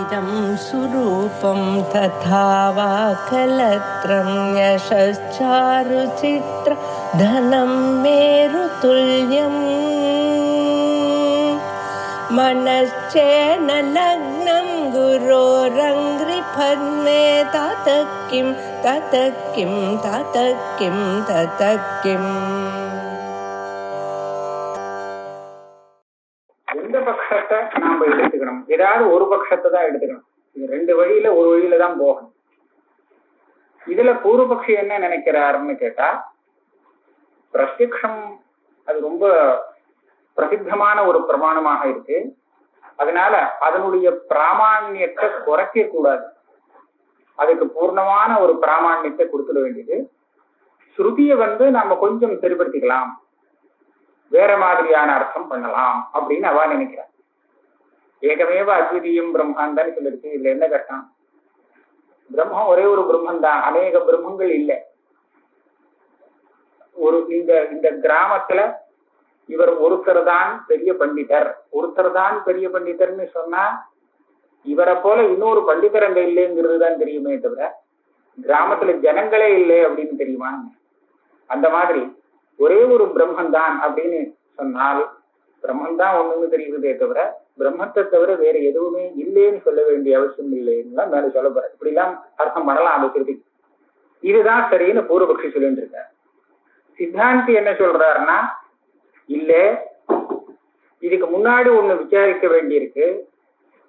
इदं सुरूपं तथा वा कलत्रं यशश्चारुचित्र धनं मेरुतुल्यम् मनश्चेन लग्नं गुरोरङ्घ्रिपद्मे ततः किं ततः किं ततः किं ततः किम्. எந்த பட்சத்தை நாம எடுத்துக்கணும்? ஏதாவது ஒரு பட்சத்தை தான் எடுத்துக்கணும். இது ரெண்டு வழியில ஒரு வழியில தான் போகணும். இதுல பூர்வபக்ஷி என்ன நினைக்கிறாருன்னு கேட்டா, பிரத்யக்ஷம் அது ரொம்ப பிரசித்தமான ஒரு பிரமாணமாக இருக்கு. அதனால அதனுடைய பிராமாண்யத்தை குறைக்க கூடாது, அதுக்கு பூர்ணமான ஒரு பிராமாண்யத்தை கொடுத்துட வேண்டியது. ஸ்ருதியை நாம கொஞ்சம் சரிப்படுத்திக்கலாம், வேற மாதிரியான அர்த்தம் பண்ணலாம் அப்படின்னு அவ நினைக்கிறார். ஏகமேவ அத்விதீயம் பிரம்மான்னு சொல்லிருக்கு. இதுல என்ன கஷ்டம்? பிரம்மம் ஒரே ஒரு பிரம்மன் தான், அநேக பிரம்மங்கள் இல்லை. ஒரு இந்த கிராமத்துல இவர் ஒருத்தர் தான் பெரிய பண்டிதர், ஒருத்தர் தான் பெரிய பண்டிதர்னு சொன்னா இவரை போல இன்னொரு பண்டிதர் அங்க இல்லைங்கிறது தான் தெரியுமே தவிர கிராமத்துல ஜனங்களே இல்லை அப்படின்னு தெரியுமா? அந்த மாதிரி ஒரே ஒரு பிரம்மன் தான் அப்படின்னு சொன்னால் பிரம்மன் தான் ஒண்ணுன்னு தெரியுதே தவிர பிரம்மத்தை தவிர வேற எதுவுமே இல்லைன்னு சொல்ல வேண்டிய அவசியம் இல்லைன்னு மேல சொல்ல போற. இப்படி எல்லாம் அர்த்தம் பண்ணலாம் அந்த திருப்பி. இதுதான் சரின்னு பூர்வபக்ஷி சொல்லிட்டு இருக்கார். சித்தாந்தி என்ன சொல்றாருன்னா, இல்ல இதுக்கு முன்னாடி ஒண்ணு விசாரிக்க வேண்டியிருக்கு.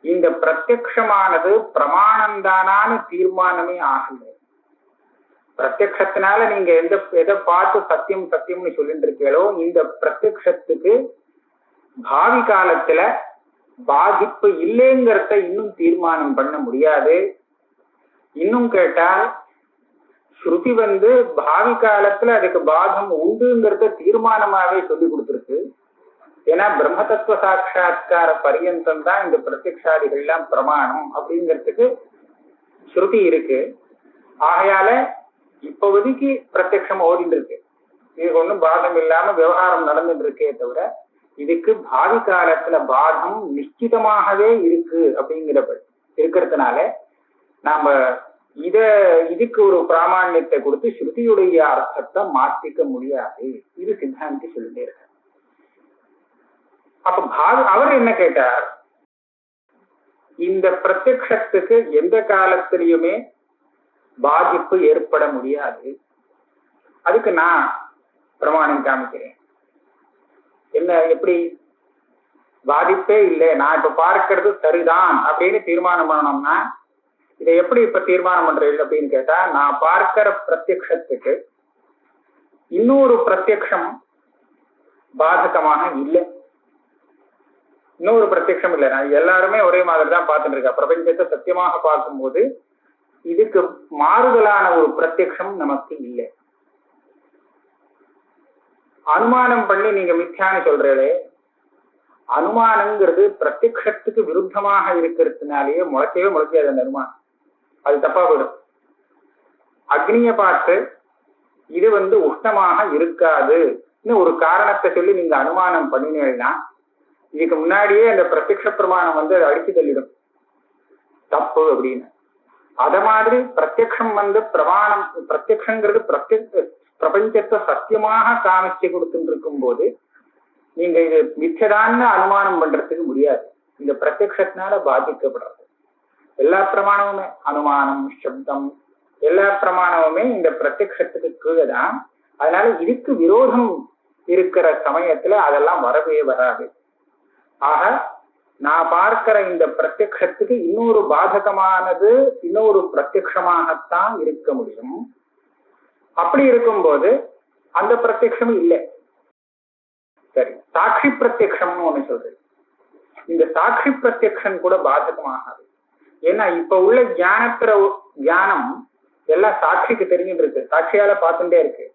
இந்த பிரத்யக்ஷமானது பிரமாணம்தானான்னு தீர்மானமே ஆகல. பிரத்யக்ஷத்தினால நீங்க எதை பார்த்து சத்தியம் சத்தியம்னு சொல்லிட்டு இருக்கீங்களோ, இந்த பிரத்யக்ஷத்துக்கு பாவி காலத்துல பாதிப்பு இல்லைங்கிறத இன்னும் தீர்மானம் பண்ண முடியாது. இன்னும் கேட்டால் ஸ்ருதி பாவி காலத்துல அதுக்கு பாதம் உண்டுங்கிறத தீர்மானமாவே சொல்லி கொடுத்துருக்கு. ஏன்னா பிரம்ம தத்துவ சாட்சா்கார பரியந்தம் தான் இந்த பிரத்யக்ஷாதிகள் எல்லாம் பிரமாணம் அப்படிங்கிறதுக்கு ஸ்ருதி இருக்கு. ஆகையால இப்போதைக்கு பிரத்யக்ஷம் ஓடிட்டு இருக்கு, இதுக்கு ஒன்றும் பாதம் இல்லாம விவகாரம் நடந்துட்டு இருக்கே தவிர இதுக்கு பாவி காலத்துல பாதம் நிச்சிதமாகவே இருக்கு இருக்கிறதுனால நாம இதுக்கு ஒரு பிராமாண்யத்தை கொடுத்து ஸ்ருதியுடைய அர்த்தத்தை மாற்றிக்க முடியாது. இது சித்தாந்தி சொல்லிட்டே இருக்க. அப்ப அவர் என்ன கேட்டார், இந்த பிரத்யக்ஷத்துக்கு எந்த காலத்திலையுமே பாதிப்பு ஏற்பட முடியாது, அதுக்கு நான் பிரமாணம் காமிக்கிறேன். என்ன, எப்படி பாதிப்பே இல்லை, நான் இப்ப பார்க்கிறது சரிதான் அப்படின்னு தீர்மானம் பண்ணணும்னா இதை எப்படி இப்ப தீர்மானம் பண்றது அப்படின்னு கேட்டா, நான் பார்க்கிற பிரத்யக்ஷத்துக்கு இன்னொரு பிரத்யக்ஷம் பாதகமாக இல்லை. இன்னொரு பிரத்யக்ஷம் இல்லை, நான் எல்லாருமே ஒரே மாதிரி தான் பார்த்துட்டு இருக்கேன். பிரபஞ்சத்தை சத்தியமாக பார்க்கும்போது இதுக்கு மாறுதலான ஒரு பிரத்யக்ஷம் நமக்கு இல்லை. அனுமானம் பண்ணி நீங்க மித்யான்னு சொல்றீங்களே, அனுமானங்கிறது பிரத்யக்ஷத்துக்கு விருத்தமாக இருக்கிறதுனாலேயே முளைக்கவே முளைக்காது. அந்த அனுமானம் அது தப்பா போயிடும். அக்னியை பார்த்து இது உஷ்ணமாக இருக்காது ஒரு காரணத்தை சொல்லி நீங்க அனுமானம் பண்ணினீங்கன்னா இதுக்கு முன்னாடியே அந்த பிரத்யக்ஷ பிரமாணம் அதை அடிச்சு தள்ளிடும் தப்பு அப்படின்னு. அத மாதிரி பிரத்யக்ஷம் பிரமாணம், பிரத்யக்ஷங்கிறது பிரபஞ்சத்தை சத்தியமாக காமிச்சு கொடுத்துட்டு இருக்கும் போது நீங்க இது மிச்சதான்னு அனுமானம் பண்றதுக்கு முடியாது. இந்த பிரத்யக்ஷத்தினால பாதிக்கப்படுறது எல்லா பிரமாணமுமே, அனுமானம், சப்தம், எல்லா பிரமாணமுமே இந்த பிரத்யக்ஷத்துக்கு கீழே தான். அதனால இதுக்கு விரோதம் இருக்கிற சமயத்துல அதெல்லாம் வரவே வராது. ஆக நான் பார்க்கிற இந்த பிரத்யக்ஷத்துக்கு இன்னொரு பாதகமானது இன்னொரு பிரத்யக்ஷமாகத்தான் இருக்க முடியும். அப்படி இருக்கும்போது அந்த பிரத்யக்ஷம் இல்லை. சரி, சாட்சி பிரத்யக்ஷம்னு ஒண்ணு சொல்றது. இந்த சாட்சி பிரத்யக்ஷம் கூட பாதகமாகாது. ஏன்னா இப்ப உள்ள ஞானம் எல்லாம் சாட்சிக்கு தெரிஞ்சுட்டு இருக்கு, சாட்சியால பார்த்துட்டே இருக்கு.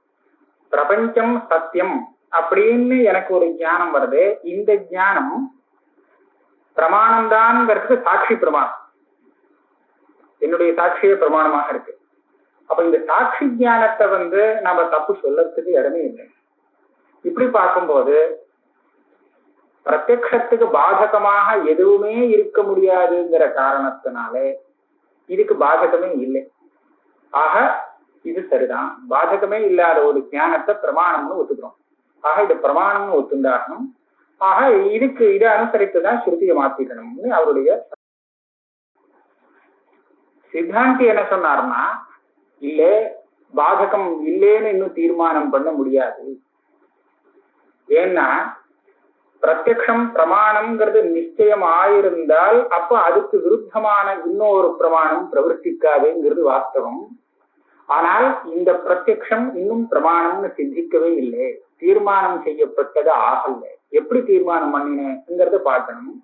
பிரபஞ்சம் சத்தியம் அப்படின்னு எனக்கு ஒரு ஞானம் வருது. இந்த ஞானம் பிரமாணம்தான்ங்கிறதுக்கு சாட்சி பிரமாணம், என்னுடைய சாட்சியே பிரமாணமாக இருக்கு. அப்ப இந்த சாட்சி ஞானத்தை நம்ம தப்பு சொல்லறதுக்கு இடமே இல்லை. இப்படி பார்க்கும்போது பிரத்யக்ஷத்துக்கு பாதகமாக எதுவுமே இருக்க முடியாதுங்கிற காரணத்தினாலே இதுக்கு பாதகமே இல்லை. ஆக இது சரிதான், பாதகமே இல்லாத ஒரு ஞானத்தை பிரமாணம்னு ஒத்துக்கிறோம். ஆக இது பிரமாணம்னு ஒத்துண்டாகணும். ஆக இதுக்கு இதை அனுசரித்துதான் ஸ்ருதியை மாத்திக்கணும்னு அவருடைய சித்தாந்தி என்ன சொன்னார்னா, இல்ல பாதகம் இல்லேன்னு இன்னும் தீர்மானம் பண்ண முடியாது. ஏன்னா பிரத்யக்ஷம் பிரமாணம்ங்கிறது நிச்சயம் ஆயிருந்தால் அப்ப அதுக்கு விருத்தமான இன்னொரு பிரமாணம் பிரவர்த்திக்காதுங்கிறது வாஸ்தவம். ஆனால் இந்த பிரத்யக்ஷம் இன்னும் பிரமாணம்னு சித்திக்கவே இல்லை, தீர்மானம் செய்யப்பட்டது ஆகல. எப்படி தீர்மானம் பண்ணினேங்கிறத பார்க்கணும்.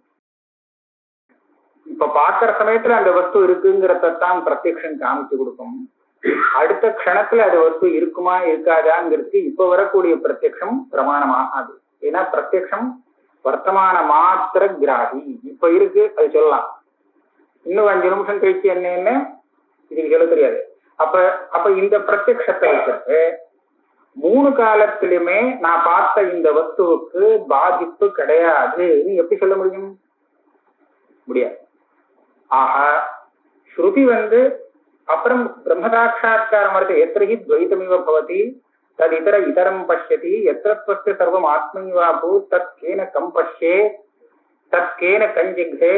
இப்ப பார்க்கிற சமயத்துல அந்த வஸ்து இருக்குங்கிறதான் பிரத்யக்ஷம் காமிச்சு கொடுக்கும். அடுத்த க்ஷணத்துல அது வஸ்து இருக்குமா இருக்காதாங்கிறதுக்கு இப்ப வரக்கூடிய பிரத்யக்ஷம் பிரமாணம் ஆகாது. ஏன்னா பிரத்யக்ஷம் வர்த்தமான மாத்திர கிராகி. இப்ப இருக்கு அது சொல்லலாம், இன்னும் 5 நிமிஷம் கழிச்சு என்னன்னு இதுக்கு சொல்ல தெரியாது. அப்ப இந்த பிரத்யக்ஷத்தை வச்சுட்டு 3 காலத்திலுமே நான் பார்த்த இந்த வஸ்துவுக்கு பாதிப்பு கிடையாதுன்னு எப்படி சொல்ல முடியும்? முடியாது. ஆக ஸ்ருதி அப்புறம் பிரம்மசாட்சா்காரம் வருது. எத்திரஹி துவைதமிவ பவதி தத் இதரம் பஷ்யதி எத்திரத்வஸ்ய சர்வம் ஆத்மைவா பூத் தத் கேன கம் பஷ்யே தத் கேன கஞ்சிக்ஷே.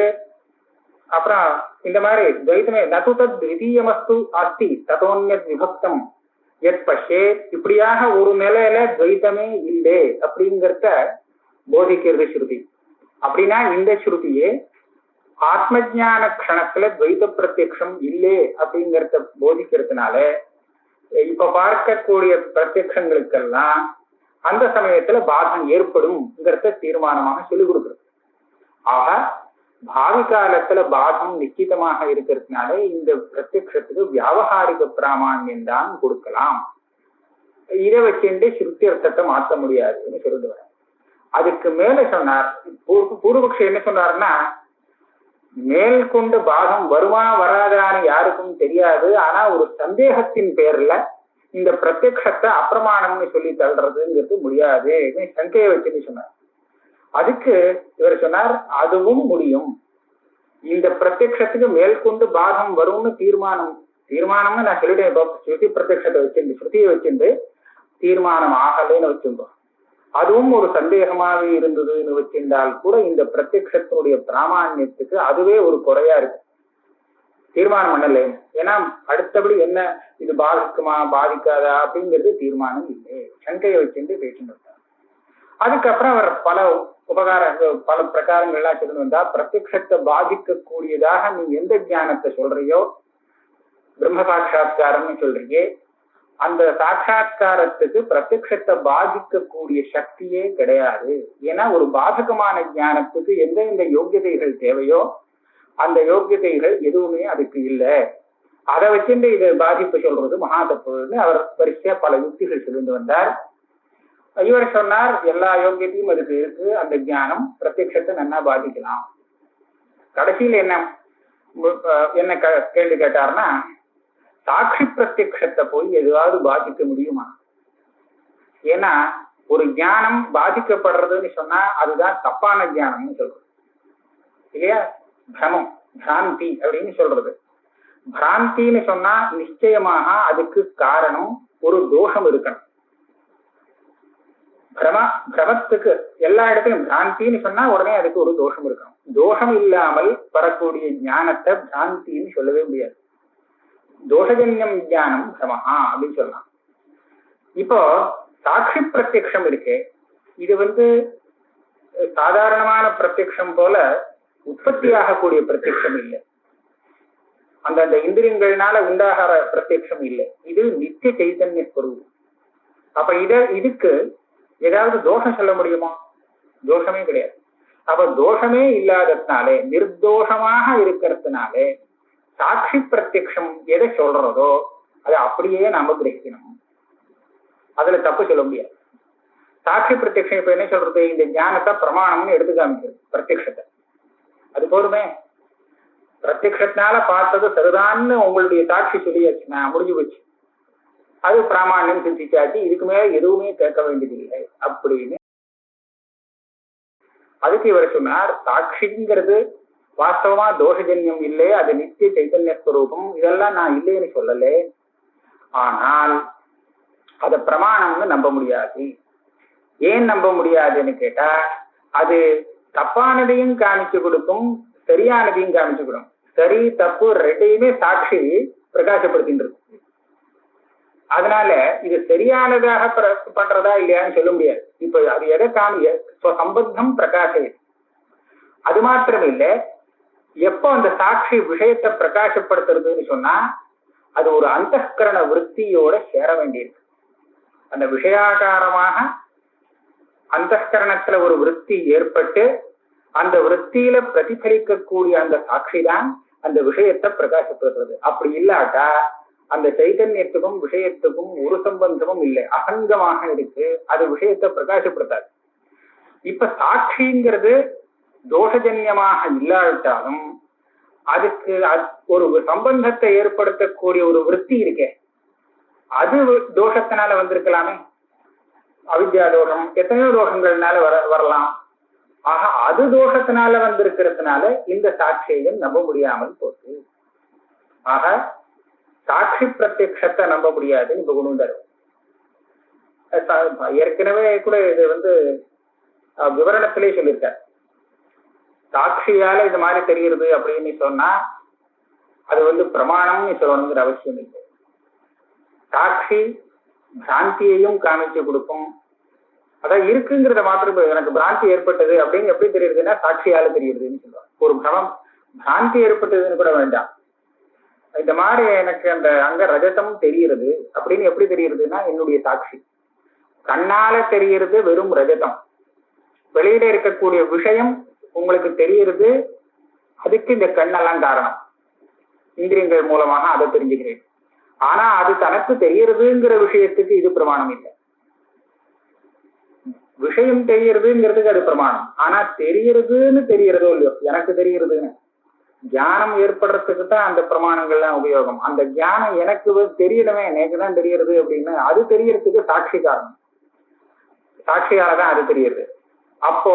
அப்புறம் இந்த மாதிரி துவைதமே நது தத் த்விதீயமஸ்து அஸ்தி ததோன்யத் விபக்தம் எத் பஷ்யே. இப்படியாக ஒரு நிலையில துவைதமே இல்லை அப்படிங்கிறத போதிக்கிறது ஸ்ருதி. அப்படின்னா இந்த ஸ்ருதியே ஆத்ம ஜான க்ஷணத்துல துவைத பிரத்யக்ஷம் இல்லை அப்படிங்கிறத போதிக்கிறதுனால இப்ப பார்க்கக்கூடிய பிரத்யக்ஷங்களுக்கெல்லாம் அந்த சமயத்துல பாதம் ஏற்படும்ங்கிறத தீர்மானமாக சொல்லிக் கொடுக்குறது. ஆக பாவி காலத்துல பாதம் நிச்சயமாக இருக்கிறதுனால இந்த பிரத்யக்ஷத்துக்கு வியாவகாரிக பிராமான்யம் தான் கொடுக்கலாம். இதை வச்சுட்டு ஸ்ருதி அர்த்தத்தை மாற்ற முடியாதுன்னு சொல்லுவார். அதுக்கு மேல சொன்னார் பூர்வபக்ஷம் என்ன சொன்னார்னா, மேல் கொண்டு பாகம் வருமா வராதான்னு யாருக்கும் தெரியாது. ஆனா ஒரு சந்தேகத்தின் பேர்ல இந்த பிரத்யக்ஷத்தை அப்பிரமாணம்னு சொல்லி தள்ளுறதுங்கிறது முடியாது, சங்கையை வச்சுன்னு சொன்னார். அதுக்கு இவர் சொன்னார், அதுவும் முடியும். இந்த பிரத்யக்ஷத்துக்கு மேல் கொண்டு பாகம் வரும்னு தீர்மானம்னு நான் சொல்லிட்டேன். இப்போ ஸ்ருதி பிரத்யக்ஷத்தை வச்சிருந்து ஸ்ருதியை வச்சிருந்து தீர்மானம் ஆகலைன்னு வச்சிருந்தோம். அதுவும் ஒரு சந்தேகமாக இருந்ததுன்னு வச்சிருந்தால் கூட இந்த பிரத்யக்ஷத்தினுடைய பிராமான்யத்துக்கு அதுவே ஒரு குறையா இருக்கு, தீர்மானம் பண்ணல. ஏன்னா அடுத்தபடி என்ன இது பாதிக்குமா பாதிக்காதா அப்படிங்கிறது தீர்மானம் இல்லை, சங்கையை வச்சுட்டு பேசிட்டு இருந்தார். அதுக்கப்புறம் அவர் பல பிரகாரங்கள்லாம் சொல்லி வந்தா, பிரத்யக்ஷத்தை பாதிக்கக்கூடியதாக நீ எந்த ஞானத்தை சொல்றியோ, பிரம்ம சாட்சா்காரம்னு சொல்றியே, அந்த சாட்சா்காரத்துக்கு பிரத்யக்ஷத்தை பாதிக்கக்கூடிய சக்தியே கிடையாது. ஏன்னா ஒரு பாதகமான ஞானத்துக்கு எந்த யோக்கியதைகள் தேவையோ அந்த யோக்கியதைகள் எதுவுமே அதுக்கு இல்லை. அதை வச்சுட்டு இது பாதிப்பு சொல்றது மகா தப்புன்னு அவர் வரிசையா பல யுக்திகள் சொல்லிட்டு வந்தார். இவர் சொன்னார், எல்லா யோக்கியத்தையும் அதுக்கு இருக்கு, அந்த ஞானம் பிரத்யக்ஷத்தை நன்னா பாதிக்கலாம். கடைசியில் என்ன கேள்வி கேட்டார்னா, சாட்சி பிரத்யக்ஷத்தை போய் எதுவாவது பாதிக்க முடியுமா? ஏன்னா ஒரு ஞானம் பாதிக்கப்படுறதுன்னு சொன்னா அதுதான் தப்பான ஞானம்னு சொல்றது இல்லையா? பிரமம் பிராந்தி அப்படின்னு சொல்றது. பிராந்தின்னு சொன்னா நிச்சயமாக அதுக்கு காரணம் ஒரு தோஷம் இருக்கணும். பிரமத்துக்கு எல்லா இடத்துலையும் பிராந்தின்னு சொன்னா உடனே அதுக்கு ஒரு தோஷம் இருக்கணும். தோஷம் இல்லாமல் வரக்கூடிய ஞானத்தை பிராந்தின்னு சொல்லவே முடியாது. தோஷஜன்யம் ஞானம் பிரமஹா அப்படின்னு சொல்லலாம். இப்போ சாட்சி பிரத்யக்ஷம் இருக்கு, இது சாதாரணமான பிரத்யக்ஷம் போல உற்பத்தி ஆகக்கூடிய பிரத்யக்ஷம் இல்லை, அந்த இந்திரியங்கள்னால உண்டாகிற பிரத்யக்ஷம் இல்லை. இது நித்திய சைத்தன்ய ஸ்வரூபம். அப்ப இதுக்கு ஏதாவது தோஷம் சொல்ல முடியுமா? தோஷமே கிடையாது. அப்ப தோஷமே இல்லாததுனாலே, நிர்தோஷமாக இருக்கிறதுனாலே சாட்சி பிரத்யக்ஷம் எதை சொல்றதோ அதை அப்படியே நாம கிரகிக்கணும். அதுல தப்பு சொல்ல முடியாது. சாட்சி பிரத்யக்ஷம் இப்ப என்ன சொல்றது? இந்த ஞானத்தை பிரமாணம்னு எடுத்து காமிக்கிறது பிரத்யக்ஷத்தை. அது போதுமே. பிரத்யக்ஷத்தினால பார்த்தது சரிதான்னு உங்களுடைய சாட்சி சொல்லியாச்சு, நான் முடிஞ்சு போச்சு, அது பிராமாண்யம் சிந்திச்சாச்சு, இதுக்கு மேல எதுவுமே கேட்க வேண்டியதில்லை அப்படின்னு அதுக்கு இவர் சொன்னார், சாட்சிங்கிறது வாஸ்தவமா தோஷஜன்யம் இல்லை, அது நித்திய சைத்தன்ய ஸ்வரூபம், இதெல்லாம் நான் இல்லைன்னு சொல்லலே. ஆனால் அத பிரமாணம்னு நம்ப முடியாது. ஏன் நம்ப முடியாதுன்னு கேட்டா, அது தப்பானதையும் காமிச்சு கொடுக்கும், சரியானதையும் காமிச்சு கொடுக்கும். சரி தப்பு ரெண்டையுமே சாட்சி பிரகாசப்படுத்திட்டு இருக்கு. அதனால இது சரியானதாக பண்றதா இல்லையான்னு சொல்ல முடியாது. இப்ப அது எதை சம்பந்தம் பிரகாசம். அது மாத்திரம் இல்ல, எப்போ அந்த சாட்சி விஷயத்தை பிரகாசப்படுத்துறதுன்னு சொன்னா அது ஒரு அந்தஸ்கரண விற்த்தியோட சேர வேண்டியிருக்கு. அந்த விஷயாகாரமாக அந்தஸ்கரணத்துல ஒரு விற்பி ஏற்பட்டு அந்த விற்த்தியில பிரதிபலிக்கக்கூடிய அந்த சாட்சி தான் அந்த விஷயத்தை பிரகாசப்படுத்துறது. அப்படி இல்லாட்டா அந்த சைதன்யத்துக்கும் விஷயத்துக்கும் ஒரு சம்பந்தமும் இல்லை, அசங்கமாக இருக்கு, அது விஷயத்தை பிரகாசப்படுத்தாது. இப்ப சாட்சிங்கிறது தோஷஜன்யமாக இல்லாவிட்டாலும் அதுக்கு ஒரு சம்பந்தத்தை ஏற்படுத்தக்கூடிய ஒரு விற்பி இருக்கே, அது தோஷத்தினால வந்திருக்கலாமே. அவித்யா தோஷம் எத்தனையோ தோஷங்கள்னால வரலாம். ஆக அது தோஷத்தினால வந்திருக்கிறதுனால இந்த சாட்சியை நம்ப முடியாமல் போச்சு. ஆக சாட்சி பிரத்யக்ஷத்தை நம்ப முடியாதுன்னு இப்ப கொண்டு வந்தாரு. ஏற்கனவே கூட இது விவரணத்திலே சொல்லியிருக்காரு. சாட்சியால இது மாதிரி தெரிகிறது அப்படின்னு சொன்னா அது பிரமாணம்னு சொல்லணுங்கிற அவசியம் இல்லை. சாட்சி பிராந்தியையும் காமிச்சு கொடுக்கும். அதான் இருக்குங்கிறத மாத்திரம் எனக்கு பிராந்தி ஏற்பட்டது அப்படின்னு எப்படி தெரியுதுன்னா சாட்சியால தெரியுதுன்னு சொல்லுவாங்க. ஒரு பிராந்தி ஏற்பட்டதுன்னு கூட வேண்டாம், இந்த மாதிரி எனக்கு அங்க ரஜதம் தெரிகிறது அப்படின்னு எப்படி தெரியுதுன்னா என்னுடைய சாட்சி கண்ணால தெரிகிறது வெறும் ரஜதம். வெளியில இருக்கக்கூடிய விஷயம் உங்களுக்கு தெரிகிறது, அதுக்கு இந்த கண்ணெல்லாம் காரணம், இந்திரியங்கள் மூலமாக அதை தெரிஞ்சுக்கிறேன். ஆனா அது தனக்கு தெரியறதுங்கிற விஷயத்துக்கு இது பிரமாணம் இல்லை. விஷயம் தெரியறதுங்கிறதுக்கு அது பிரமாணம். ஆனா தெரியறதுன்னு தெரியறதோ இல்லையோ, எனக்கு தெரியறதுன்னு தியானம் ஏற்படுறதுக்கு தான் அந்த பிரமாணங்கள்லாம் உபயோகம். அந்த தியானம் எனக்கு தெரியணுமே, எனக்கு தான் தெரியறது அப்படின்னு அது தெரியறதுக்கு சாட்சி காரணம், சாட்சியாலதான் அது தெரியுது. அப்போ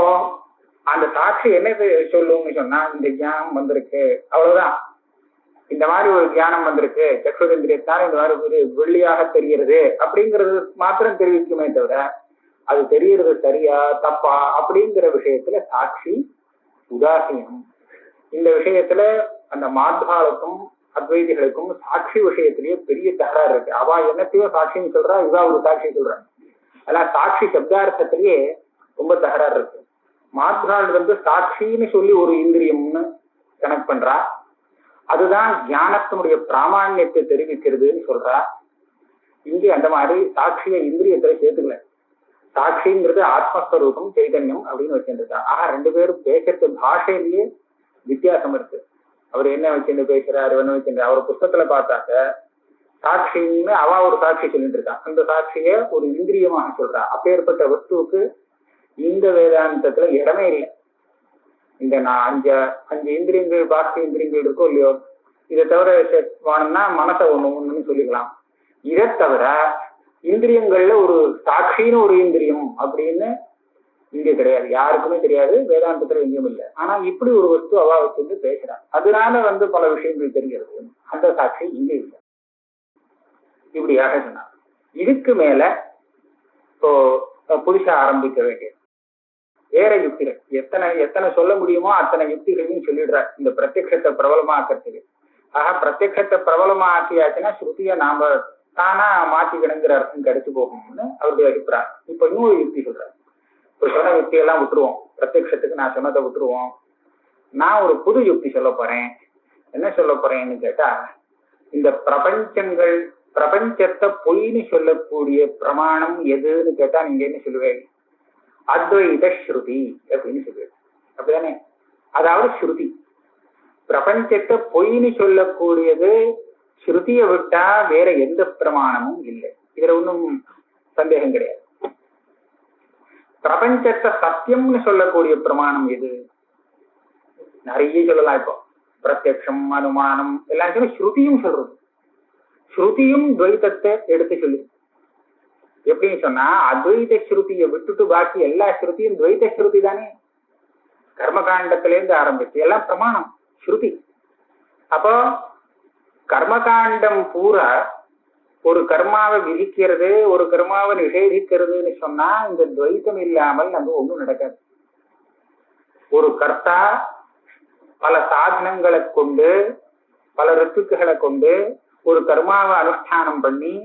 அந்த சாட்சி என்ன சொல்லுன்னு சொன்னா, இந்த தியானம் வந்திருக்கு அவ்வளவுதான், இந்த மாதிரி ஒரு தியானம் வந்திருக்கு, சக்ஷுரேந்திரியத்தால் இந்த மாதிரி ஒரு வெள்ளியாக தெரிகிறது அப்படிங்கிறது மாத்திரம் தெரிவிக்குமே தவிர அது தெரியறது சரியா தப்பா அப்படிங்கிற விஷயத்துல சாட்சி உதாசீனம். இந்த விஷயத்துல அந்த மாத்வாளுக்கும் அத்வைதிகளுக்கும் சாட்சி விஷயத்திலேயே பெரிய தகராறு இருக்கு. அவ என்னத்தையோ சாட்சின்னு சொல்றா, இவா ஒரு சாட்சி சொல்றாங்க. அதெல்லாம் சாட்சி சப்தார்த்தத்திலேயே ரொம்ப தகராறு இருக்கு. மாத்வாள் சாட்சின்னு சொல்லி ஒரு இந்திரியம்னு கனெக்ட் பண்றா, அதுதான் ஞானத்தினுடைய பிராமாண்யத்தை தெரிவிக்கிறதுன்னு சொல்றா. இங்கே அந்த மாதிரி சாட்சிய இந்திரியத்துல சேர்த்துக்கல. சாட்சிங்கிறது ஆத்மஸ்வரூபம் சைதன்யம் அப்படின்னு வச்சுருக்கா. ஆக ரெண்டு பேரும் பேசுறது பாஷையிலேயே வித்தியாசம் இருக்கு. அவர் என்ன வச்சுட்டு பேசுறாரு, என்ன வச்சுட்டு அவர் புத்தகத்துல பார்த்தாக்க சாட்சின்னு அவ ஒரு சாட்சி சொல்லிட்டு இருக்கா, அந்த சாட்சிய ஒரு இந்திரியமாக சொல்றா. அப்பேற்பட்ட வஸ்துவுக்கு இந்த வேதாந்தத்துல இடமே இல்லை. இந்த நான் அஞ்சு இந்திரியங்கள் பாக்கி இந்திரியங்கள் இருக்கோ இல்லையோ, இதை தவிர வேணும்னா மனசை ஒண்ணுன்னு சொல்லிக்கலாம். இதை தவிர இந்திரியங்கள்ல ஒரு சாட்சின்னு ஒரு இந்திரியம் அப்படின்னு இங்கே கிடையாது, யாருக்குமே தெரியாது, வேதாந்தத்துல எங்கேயும் இல்லை. ஆனா இப்படி ஒரு வஸ்து அவா வச்சு பேசுறான், அதனால பல விஷயங்கள் தெரிகிறது. அந்த சாட்சி இங்க இல்லை. இப்படியாக சொன்னார். இதுக்கு மேல இப்போ புதுசா ஆரம்பிக்க வேண்டியது வேற யுக்திகள், எத்தனை சொல்ல முடியுமோ அத்தனை யுக்திகளையும் சொல்லிடுறார் இந்த பிரத்யக்ஷத்தை பிரபலமாக்கிறதுக்கு. ஆக பிரத்யக்ஷத்தை பிரபலமாக்கியாச்சுன்னா ஸ்ருதியை நாம தானா மாத்திக்கணுங்கிற அர்த்தம் கிடைச்சு போகணும்னு அவருடைய அபிப்பிராயம். இப்ப இன்னொரு யுக்தி சொல்றாரு. இப்ப சொன்ன யுக்தியெல்லாம் விட்டுருவோம், பிரத்யக்ஷத்துக்கு நான் சொன்னதை விட்டுருவோம். நான் ஒரு புது யுக்தி சொல்ல போறேன். என்ன சொல்ல போறேன்னு கேட்டா, இந்த பிரபஞ்சத்தை பொய்ன்னு சொல்லக்கூடிய பிரமாணம் எதுன்னு கேட்டா நீங்க என்ன சொல்லுவேன்? அத்வைத ஸ்ருதி அப்படின்னு சொல்லுவேன். அப்படிதானே? அதாவது ஸ்ருதி பிரபஞ்சத்தை பொய்ன்னு சொல்லக்கூடியது. ஸ்ருதியை விட்டா வேற எந்த பிரமாணமும் இல்லை, இதுல ஒன்றும் சந்தேகம் கிடையாது. பிரபஞ்சத்தை சத்தியம்னு சொல்லக்கூடிய பிரமாணம் எது? நிறைய சொல்லலாம். இப்போ பிரத்யக்ஷம் அனுமானம் எல்லாம் சொல்லி ஸ்ருதியும் சொல்றது. ஸ்ருதியும் துவைத்தத்தை எடுத்து சொல்லு. எப்படின்னு சொன்னா, அத்வைத ஸ்ருதியை விட்டுட்டு பாக்கி எல்லா ஸ்ருதியும் துவைத்த ஸ்ருதி தானே. கர்மகாண்டத்திலேருந்து ஆரம்பிச்சு எல்லாம் பிரமாணம், ஸ்ருதி. அப்போ கர்மகாண்டம் பூரா ஒரு கர்மாவை விதிக்கிறது, ஒரு கர்மாவை நிஷேதிக்கிறதுன்னு சொன்னா இந்த துவைத்தம் இல்லாமல் அங்க ஒண்ணும் நடக்காது. ஒரு கர்த்தா பல சாதனங்களை கொண்டு, பல ரித்துக்களை கொண்டு ஒரு கர்மாவை அனுஷ்டானம் பண்ணி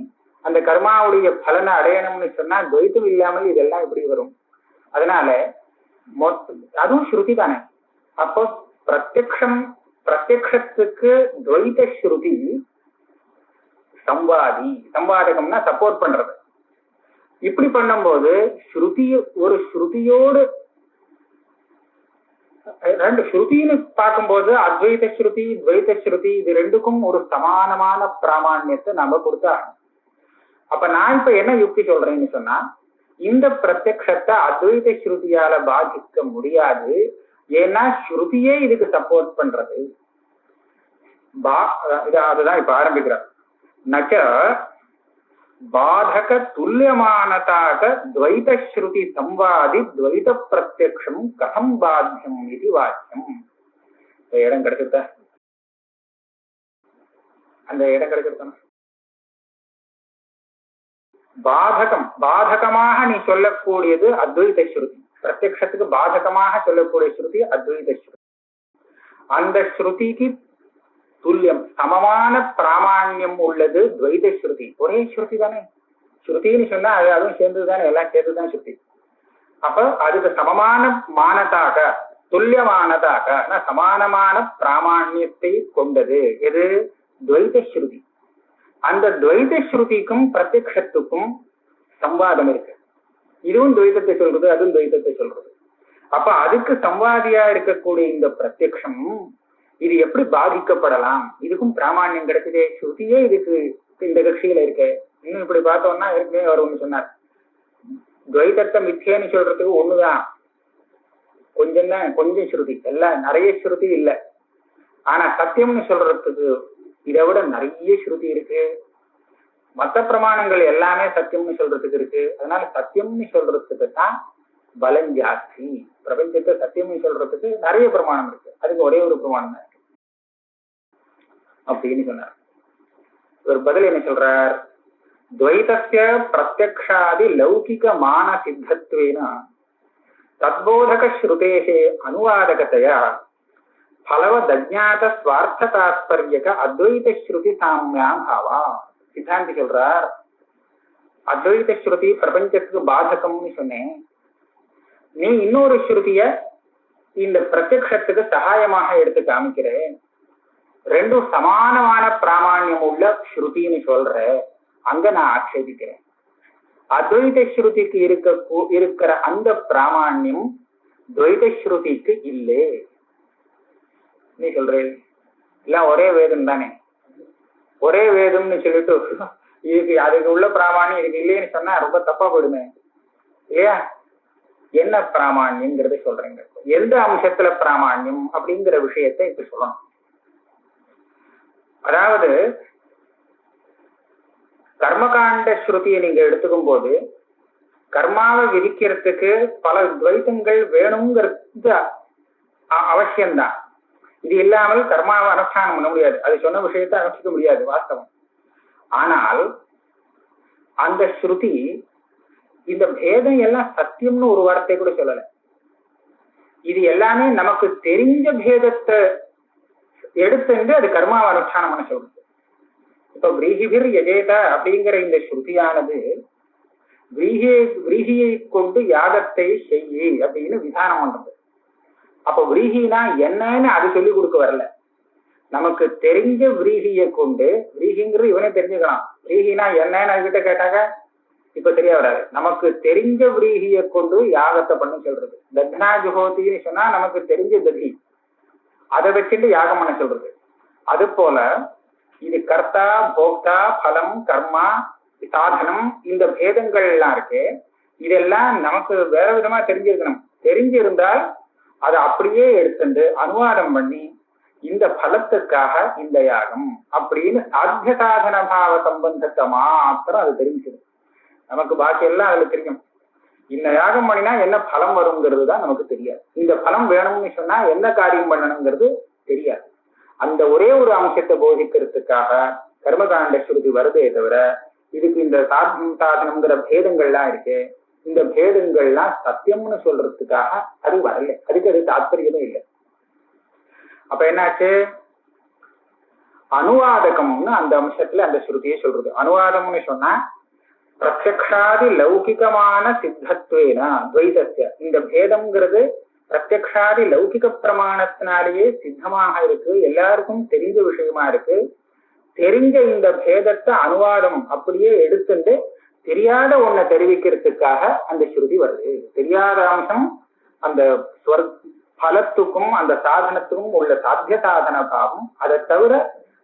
அந்த கர்மாவுடைய பலனை அடையணும்னு சொன்னா துவைத்தம் இல்லாமல் இதெல்லாம் எப்படி வரும்? அதனால அதுவும் ஸ்ருதி தானே. அப்போ பிரத்யக்ஷத்துக்கு துவைத ஸ்ருதி சம்வாதி, சம்வாதகம்னா சப்போர்ட் பண்றது. இப்படி பண்ணும்போது ஒரு ஸ்ருதியோடு ரெண்டு ஸ்ருதின்னு பார்க்கும்போது அத்வைத ஸ்ருதி துவைத ஸ்ருதி இது ரெண்டுக்கும் ஒரு சமானமான பிராமான்யத்தை நாம கொடுத்தாகணும். அப்ப நான் இப்ப என்ன யுக்தி சொல்றேன்னு சொன்னா, இந்த பிரத்யக்ஷத்தை அத்வைத ஸ்ருதியால பாதிக்க முடியாது. ஏன்னா ஸ்ருதியே இதுக்கு சப்போர்ட் பண்றது. அதுதான் இப்ப ஆரம்பிக்கிறார். நச்ச பாதக துல்லியமானதாக துவைத ஸ்ருதி சம்வாதி துவைத பிரத்யக்ஷம் கதம் பாத்தியம் இது வாக்கியம். இடம் கிடைச்சிருக்கா? அந்த இடம் கிடைச்சிருக்கா? பாதகமாக நீ சொல்லக்கூடியது அத்வைத ஸ்ருதி. பிரத்யக்ஷத்துக்கு பாதகமாக சொல்லக்கூடிய ஸ்ருதி அத்வைத ஸ்ருதி. அந்த ஸ்ருதிக்கு துல்லியம் சமமான பிராமான்யம் உள்ளது துவைத ஸ்ருதி. ஒரே ஸ்ருதி தானே. ஸ்ருதின்னு சொன்னா அதுவும் சேர்ந்ததுதானே, எல்லாம் சேர்ந்துதான் ஸ்ருதி. அப்ப அதுக்கு சமமான மானதாக துல்லியமானதாக சமானமான பிராமான்யத்தை கொண்டது எது? துவைத ஸ்ருதி. அந்த துவைத ஸ்ருதிக்கும் பிரத்யக்ஷத்துக்கும் சம்வாதம் இருக்கு. இதுவும் துவைதத்தை சொல்றது, அதுவும் துவைதத்தை சொல்றது. அப்ப அதுக்கு சம்வாதியா இருக்கக்கூடிய இந்த பிரத்யக்ஷம் இது எப்படி பாதிக்கப்படலாம்? இதுக்கும் பிராமான்யம் கிடைச்சதே, ஸ்ருதியே இதுக்கு இந்த கட்சியில இருக்கு. இன்னும் இப்படி பார்த்தோம்னா ஏற்கனவே அவர் ஒண்ணு சொன்னார், துவைதத்தை மிச்சேன்னு சொல்றதுக்கு ஒண்ணுதான், கொஞ்சம் தான், கொஞ்சம் ஸ்ருதி, எல்லாம் நிறைய ஸ்ருதி இல்லை. ஆனா சத்தியம்னு சொல்றதுக்கு இதை விட நிறைய ஸ்ருதி இருக்கு. மற்ற பிரமாணங்கள் எல்லாமே சத்தியம்னு சொல்றதுக்கு இருக்கு. அதனால சத்தியம்னு சொல்றதுக்கு தான் பலம் ஜாஸ்தி. பிரபஞ்சத்தை சத்தியம்னு சொல்றதுக்கு நிறைய பிரமாணம் இருக்கு, அதுக்கு ஒரே ஒரு பிரமாணம் தான் இருக்கு அப்படின்னு சொன்னார். ஒரு பதில் என்ன சொல்றார்? துவைதஸ்ய பிரத்யக்ஷாதி லௌகிக மான சித்தத்வேன தத்போதக ஸ்ருதேஹே அனுவாதகதையா பலவதஜ்ஞாத ஸ்வார்த்த தாத்பர்யக அத்வைத ஸ்ருதி சாமியாம் பாவா. சித்தாந்தி சொல்றார், அத்வைத ஸ்ருதி பிரபஞ்சத்துக்கு பாதகம்னு சொன்னேன், நீ இன்னொரு ஸ்ருதிய இந்த பிரத்யக்ஷத்துக்கு சகாயமாக எடுத்து காமிக்கிறேன், ரெண்டும் சமானமான பிராமான்யம் உள்ள ஸ்ருதின்னு சொல்ற, அங்க நான் ஆட்சேபிக்கிறேன். அத்வைத ஸ்ருதிக்கு இருக்கிற அந்த பிராமான்யம் துவைத ஸ்ருதிக்கு இல்லை. நீ சொல்றேன் எல்லாம் ஒரே வேதம் தானே, ஒரே வேதம்னு சொல்லிட்டு இதுக்கு அதுக்கு உள்ள பிராமான்யம் இதுக்கு இல்லைன்னு சொன்னா ரொம்ப தப்பா போயிடுமே இல்லையா? என்ன பிராமான்யங்கிறத சொல்றேங்க, எந்த அம்சத்துல பிராமான்யம் அப்படிங்கிற விஷயத்தை இப்ப சொல்லணும். அதாவது கர்மகாண்ட ஸ்ருதியை நீங்க எடுத்துக்கும் போது கர்மாவை விதிக்கிறதுக்கு பல துவைத்தங்கள் வேணுங்கிறது அவசியம்தான். இது இல்லாமல் கர்மாவை அனுஷ்டானம் பண்ண முடியாது, அது சொன்ன விஷயத்தை அனுஷ்டிக்க முடியாது, வாஸ்தவம். ஆனால் அந்த ஸ்ருதி இந்த பேதம் எல்லாம் சத்தியம்னு ஒரு வார்த்தை கூட சொல்லல. இது எல்லாமே நமக்கு தெரிஞ்ச பேதத்தை எடுத்துட்டு அது கர்மாவை அனுஷ்டானம் பண்ண சொல்றது. இப்ப விரீஹிபிர் யஜேத அப்படிங்கிற இந்த ஸ்ருதியானது விரீஹியை கொண்டு யாகத்தை செய்யி அப்படின்னு விதானம் பண்றது. அப்ப விரீஹினா என்னன்னு அது சொல்லி கொடுக்க வரல, நமக்கு தெரிஞ்ச விரீஹியை கொண்டு, விரீஹிங்கிறது இவனே தெரிஞ்சுக்கலாம், விரீஹினா என்னன்னு அதுகிட்ட கேட்டாக்க இப்ப சரியா வராது, நமக்கு தெரிஞ்ச விரீஹியை கொண்டு யாகத்தை பண்ண சொல்றது. தத்னா ஜுஹோத்தின்னு சொன்னா நமக்கு தெரிஞ்ச ததி, அதை வச்சுட்டு யாகம் பண்ண சொல்றது. அது போல இது கர்த்தா போக்தா பலம் கர்மா சாதனம் இந்த பேதங்கள் எல்லாம் இருக்கு, இதெல்லாம் நமக்கு வேற விதமா தெரிஞ்சிருக்கணும். தெரிஞ்சிருந்தால் அதை அப்படியே எடுத்துட்டு அனுவாதம் பண்ணி இந்த பலத்துக்காக இந்த யாகம் அப்படின்னு சாத்திய சாதன பாவ சம்பந்தத்தை மாத்திரம் அது தெரிஞ்சிடும். நமக்கு பாக்கி எல்லாம் அதுல தெரியும். இந்த யாகம் பண்ணினா என்ன பலம் வருங்கிறது தான் நமக்கு தெரியாது. இந்த பலம் வேணும்னு சொன்னா என்ன காரியம் பண்ணணுங்கிறது தெரியாது. அந்த ஒரே ஒரு அம்சத்தை போதிக்கிறதுக்காக கர்மகாண்ட ஸ்ருதி வருதே தவிர இதுக்கு இந்த சாதனம்ங்கிற பேதங்கள்லாம் இருக்கு, இந்த பேதங்கள்லாம் சத்தியம்னு சொல்றதுக்காக அது வரல. அதுக்கு அது தாத்பரியமே இல்லை. அப்ப என்னாச்சு, அனுவாதகம்னு அந்த அம்சத்துல அந்த ஸ்ருதியை சொல்றது. அனுவாதம்னு சொன்னா பிரத்யக்ஷாதி லௌகிகமான சித்தத்வேன துவைதஸ்ய, இந்த பேதம்ங்கிறது பிரத்யக்ஷாதி லௌகிக பிரமாணத்தினாலேயே சித்தமாக இருக்கு, எல்லாருக்கும் தெரிஞ்ச விஷயமா இருக்கு. தெரிஞ்ச இந்த பேதத்தை அனுவாதம் அப்படியே எடுத்துட்டு தெரியாத ஒன்ன தெரிவிக்கிறதுக்காக அந்த ஸ்ருதி வருது. தெரியாத அம்சம் அந்த பலத்துக்கும் அந்த சாதனத்துக்கும் உள்ள சாத்திய சாதன பாவம், அதை தவிர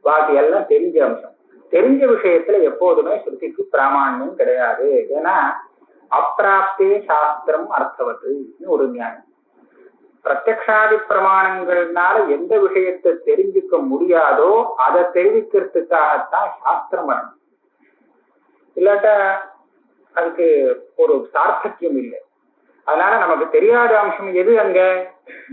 பாக்கி எல்லாம் தெரிஞ்ச அம்சம். தெரிஞ்ச விஷயத்துல எப்போதுமே ஸ்ருதிக்கு பிராமாண்யம் கிடையாது. ஏன்னா அப்பிராப்தே சாஸ்திரம் அர்த்தவத்துன்னு ஒரு நியாயம். பிரத்யக்ஷாதி பிரமாணங்கள்னால எந்த விஷயத்தை தெரிஞ்சுக்க முடியாதோ அதை தெரிவிக்கிறதுக்காகத்தான் சாஸ்திரம் வரணும். இல்லாட்டா அதுக்கு ஒரு சார்த்தக்கியம் இல்லை. அதனால நமக்கு தெரியாத அம்சம் எது? அங்க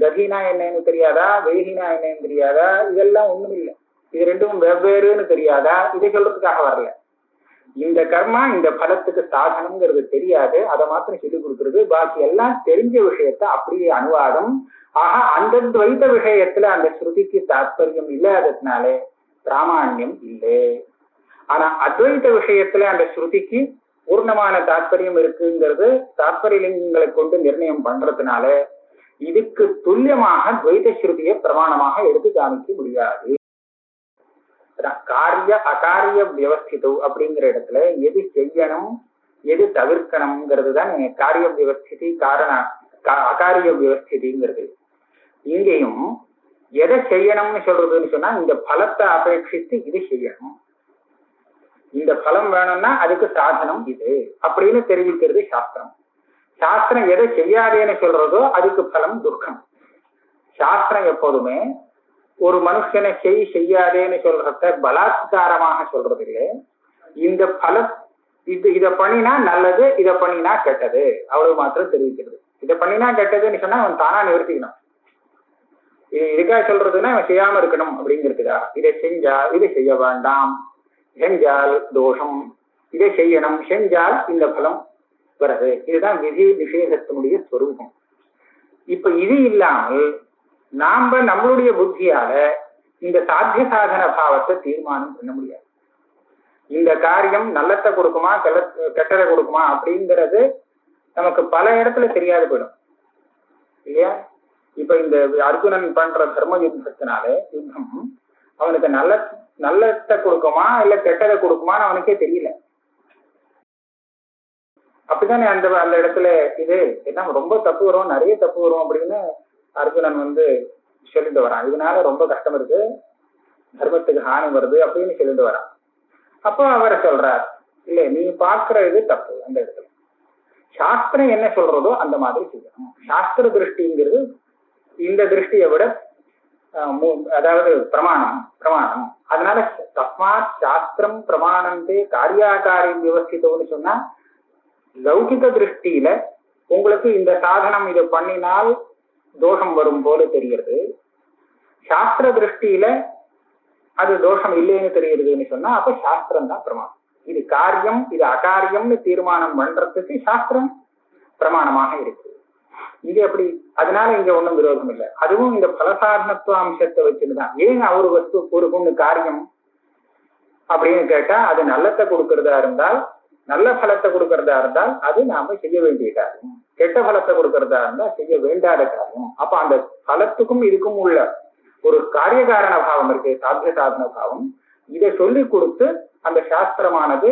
கதினா என்னன்னு தெரியாதா, வேகினா என்னன்னு தெரியாதா, இதெல்லாம் ஒண்ணும் இல்லை. இது ரெண்டும் வெவ்வேறுன்னு தெரியாதா, இதை சொல்றதுக்காக வரல. இந்த கர்மா இந்த பலத்துக்கு சாதனம்ங்கிறது தெரியாது, அதை மாத்திரம் சொல்லிக் கொடுக்குறது. பாக்கி எல்லாம் தெரிஞ்ச விஷயத்த அப்படியே அனுவாதம். ஆக அந்த துவைத விஷயத்துல அந்த ஸ்ருதிக்கு தாத்பரியம் இல்லாததுனாலே பிராமாண்யம் இல்லை. ஆனா அத்வைத விஷயத்துல அந்த ஸ்ருதிக்கு பூர்ணமான தாத்பரியம் இருக்குங்கிறது தாத்பரியங்களை கொண்டு நிர்ணயம் பண்றதுனால இதுக்கு துல்லியமாக துவைத ஸ்ருதியை பிரமாணமாக எடுத்து காமிக்க முடியாது. காரிய அகாரிய வியவஸ்திதோ அப்படிங்கிற இடத்துல எது செய்யணும் எது தவிர்க்கணும்ங்கிறது தான் காரிய வியவஸ்திதி, காரண அகாரிய வியவஸ்திதிங்கிறது. இங்கேயும் எதை செய்யணும்னு சொல்றதுன்னு சொன்னா இந்த பலத்தை அபேட்சித்து இது செய்யணும், இந்த பலம் வேணும்னா அதுக்கு சாதனம் இது அப்படின்னு தெரிவிக்கிறது சாஸ்திரம். சாஸ்திரம் எதை செய்யாதேன்னு சொல்றதோ அதுக்கு பலம் துக்கம். சாஸ்திரம் எப்போதுமே ஒரு மனுஷனை செய்யாதேன்னு சொல்றத பலாத்காரமாக சொல்றது இல்லை. இந்த பல இதை பண்ணினா நல்லது, இதை பண்ணினா கெட்டது, அவ்வளவு மாத்திரம் தெரிவிக்கிறது. இதை பண்ணினா கெட்டதுன்னு சொன்னா அவன் தானா நிறுத்திக்கணும். இதுக்காக சொல்றதுன்னா அவன் செய்யாம இருக்கணும் அப்படிங்கிறதுக்கா. இதை செஞ்சா இதை செய்ய வேண்டாம், செஞ்சால் தோஷம், இதை செய்யணும், செஞ்சால் இந்த பலம் வருது. இதுதான் விதி நிஷேதத்தினுடைய ஸ்வரூபம். இப்ப இது இல்லாமல் நாம நம்மளுடைய புத்தியால இந்த சாத்திய சாதன பாவத்தை தீர்மானம் பண்ண முடியாது. இந்த காரியம் நல்லத்தை கொடுக்குமா கெட்டதை கொடுக்குமா அப்படிங்கிறது நமக்கு பல இடத்துல தெரியாது போயிடும் இல்லையா? இப்ப இந்த அர்ஜுனன் பண்ற தர்ம யுத்தத்தினால யுத்தம் அவனுக்கு நல்லத்தை கொடுக்குமா இல்ல கெட்டதை கொடுக்குமான்னு அவனுக்கே தெரியல. அப்படித்தானே அந்த அந்த இடத்துல இது என்ன ரொம்ப தப்பு வரும், நிறைய தப்பு வரும் அப்படின்னு அர்ஜுனன் சொல்லிட்டு வரான். இதனால ரொம்ப கஷ்டம் இருக்கு, தர்மத்துக்கு ஹானி வருது அப்படின்னு சொல்லிட்டு வரான். அப்போ அவர் சொல்றார், இல்ல நீ பாக்குற இது தப்பு. அந்த இடத்துல சாஸ்திரம் என்ன சொல்றதோ அந்த மாதிரி செய்யணும். சாஸ்திர திருஷ்டிங்கிறது இந்த திருஷ்டியை விட அதாவது பிரமாணம். அதனால தஸ்மாத் சாஸ்திரம் பிரமாணந்தே காரியாகாரி வியவஸ்திதம்னு சொன்னா லௌகிக திருஷ்டியில உங்களுக்கு இந்த சாதனம் இதை பண்ணினால் தோஷம் வரும் போல தெரிகிறது. சாஸ்திர திருஷ்டியில அது தோஷம் இல்லைன்னு தெரியுதுன்னு சொன்னா அப்ப சாஸ்திரம் தான் பிரமாணம். இது காரியம் இது அகாரியம்னு தீர்மானம் பண்றதுக்கு சாஸ்திரம் பிரமாணமாக இருக்கு. இது அப்படி, அதனால இங்க ஒண்ணும் விரோதம் இல்லை. அதுவும் இந்த பலசாதனத்துவ அம்சத்தை வச்சுட்டுதான். ஏன் ஒரு வஸ்து ஒரு பொண்ணு காரியம் அப்படின்னு கேட்டா அது நல்லத்தை கொடுக்கறதா இருந்தால், நல்ல பலத்தை கொடுக்கறதா இருந்தால் அது நாம செய்ய வேண்டிய காரியம், கெட்ட பலத்தை கொடுக்கறதா இருந்தா செய்ய வேண்டாத காரியம். அப்ப அந்த பலத்துக்கும் இதுக்கும் உள்ள ஒரு காரியகாரண பாவம் இருக்கு, சாத்திய சாதன பாவம். இதை சொல்லி கொடுத்து அந்த சாஸ்திரமானது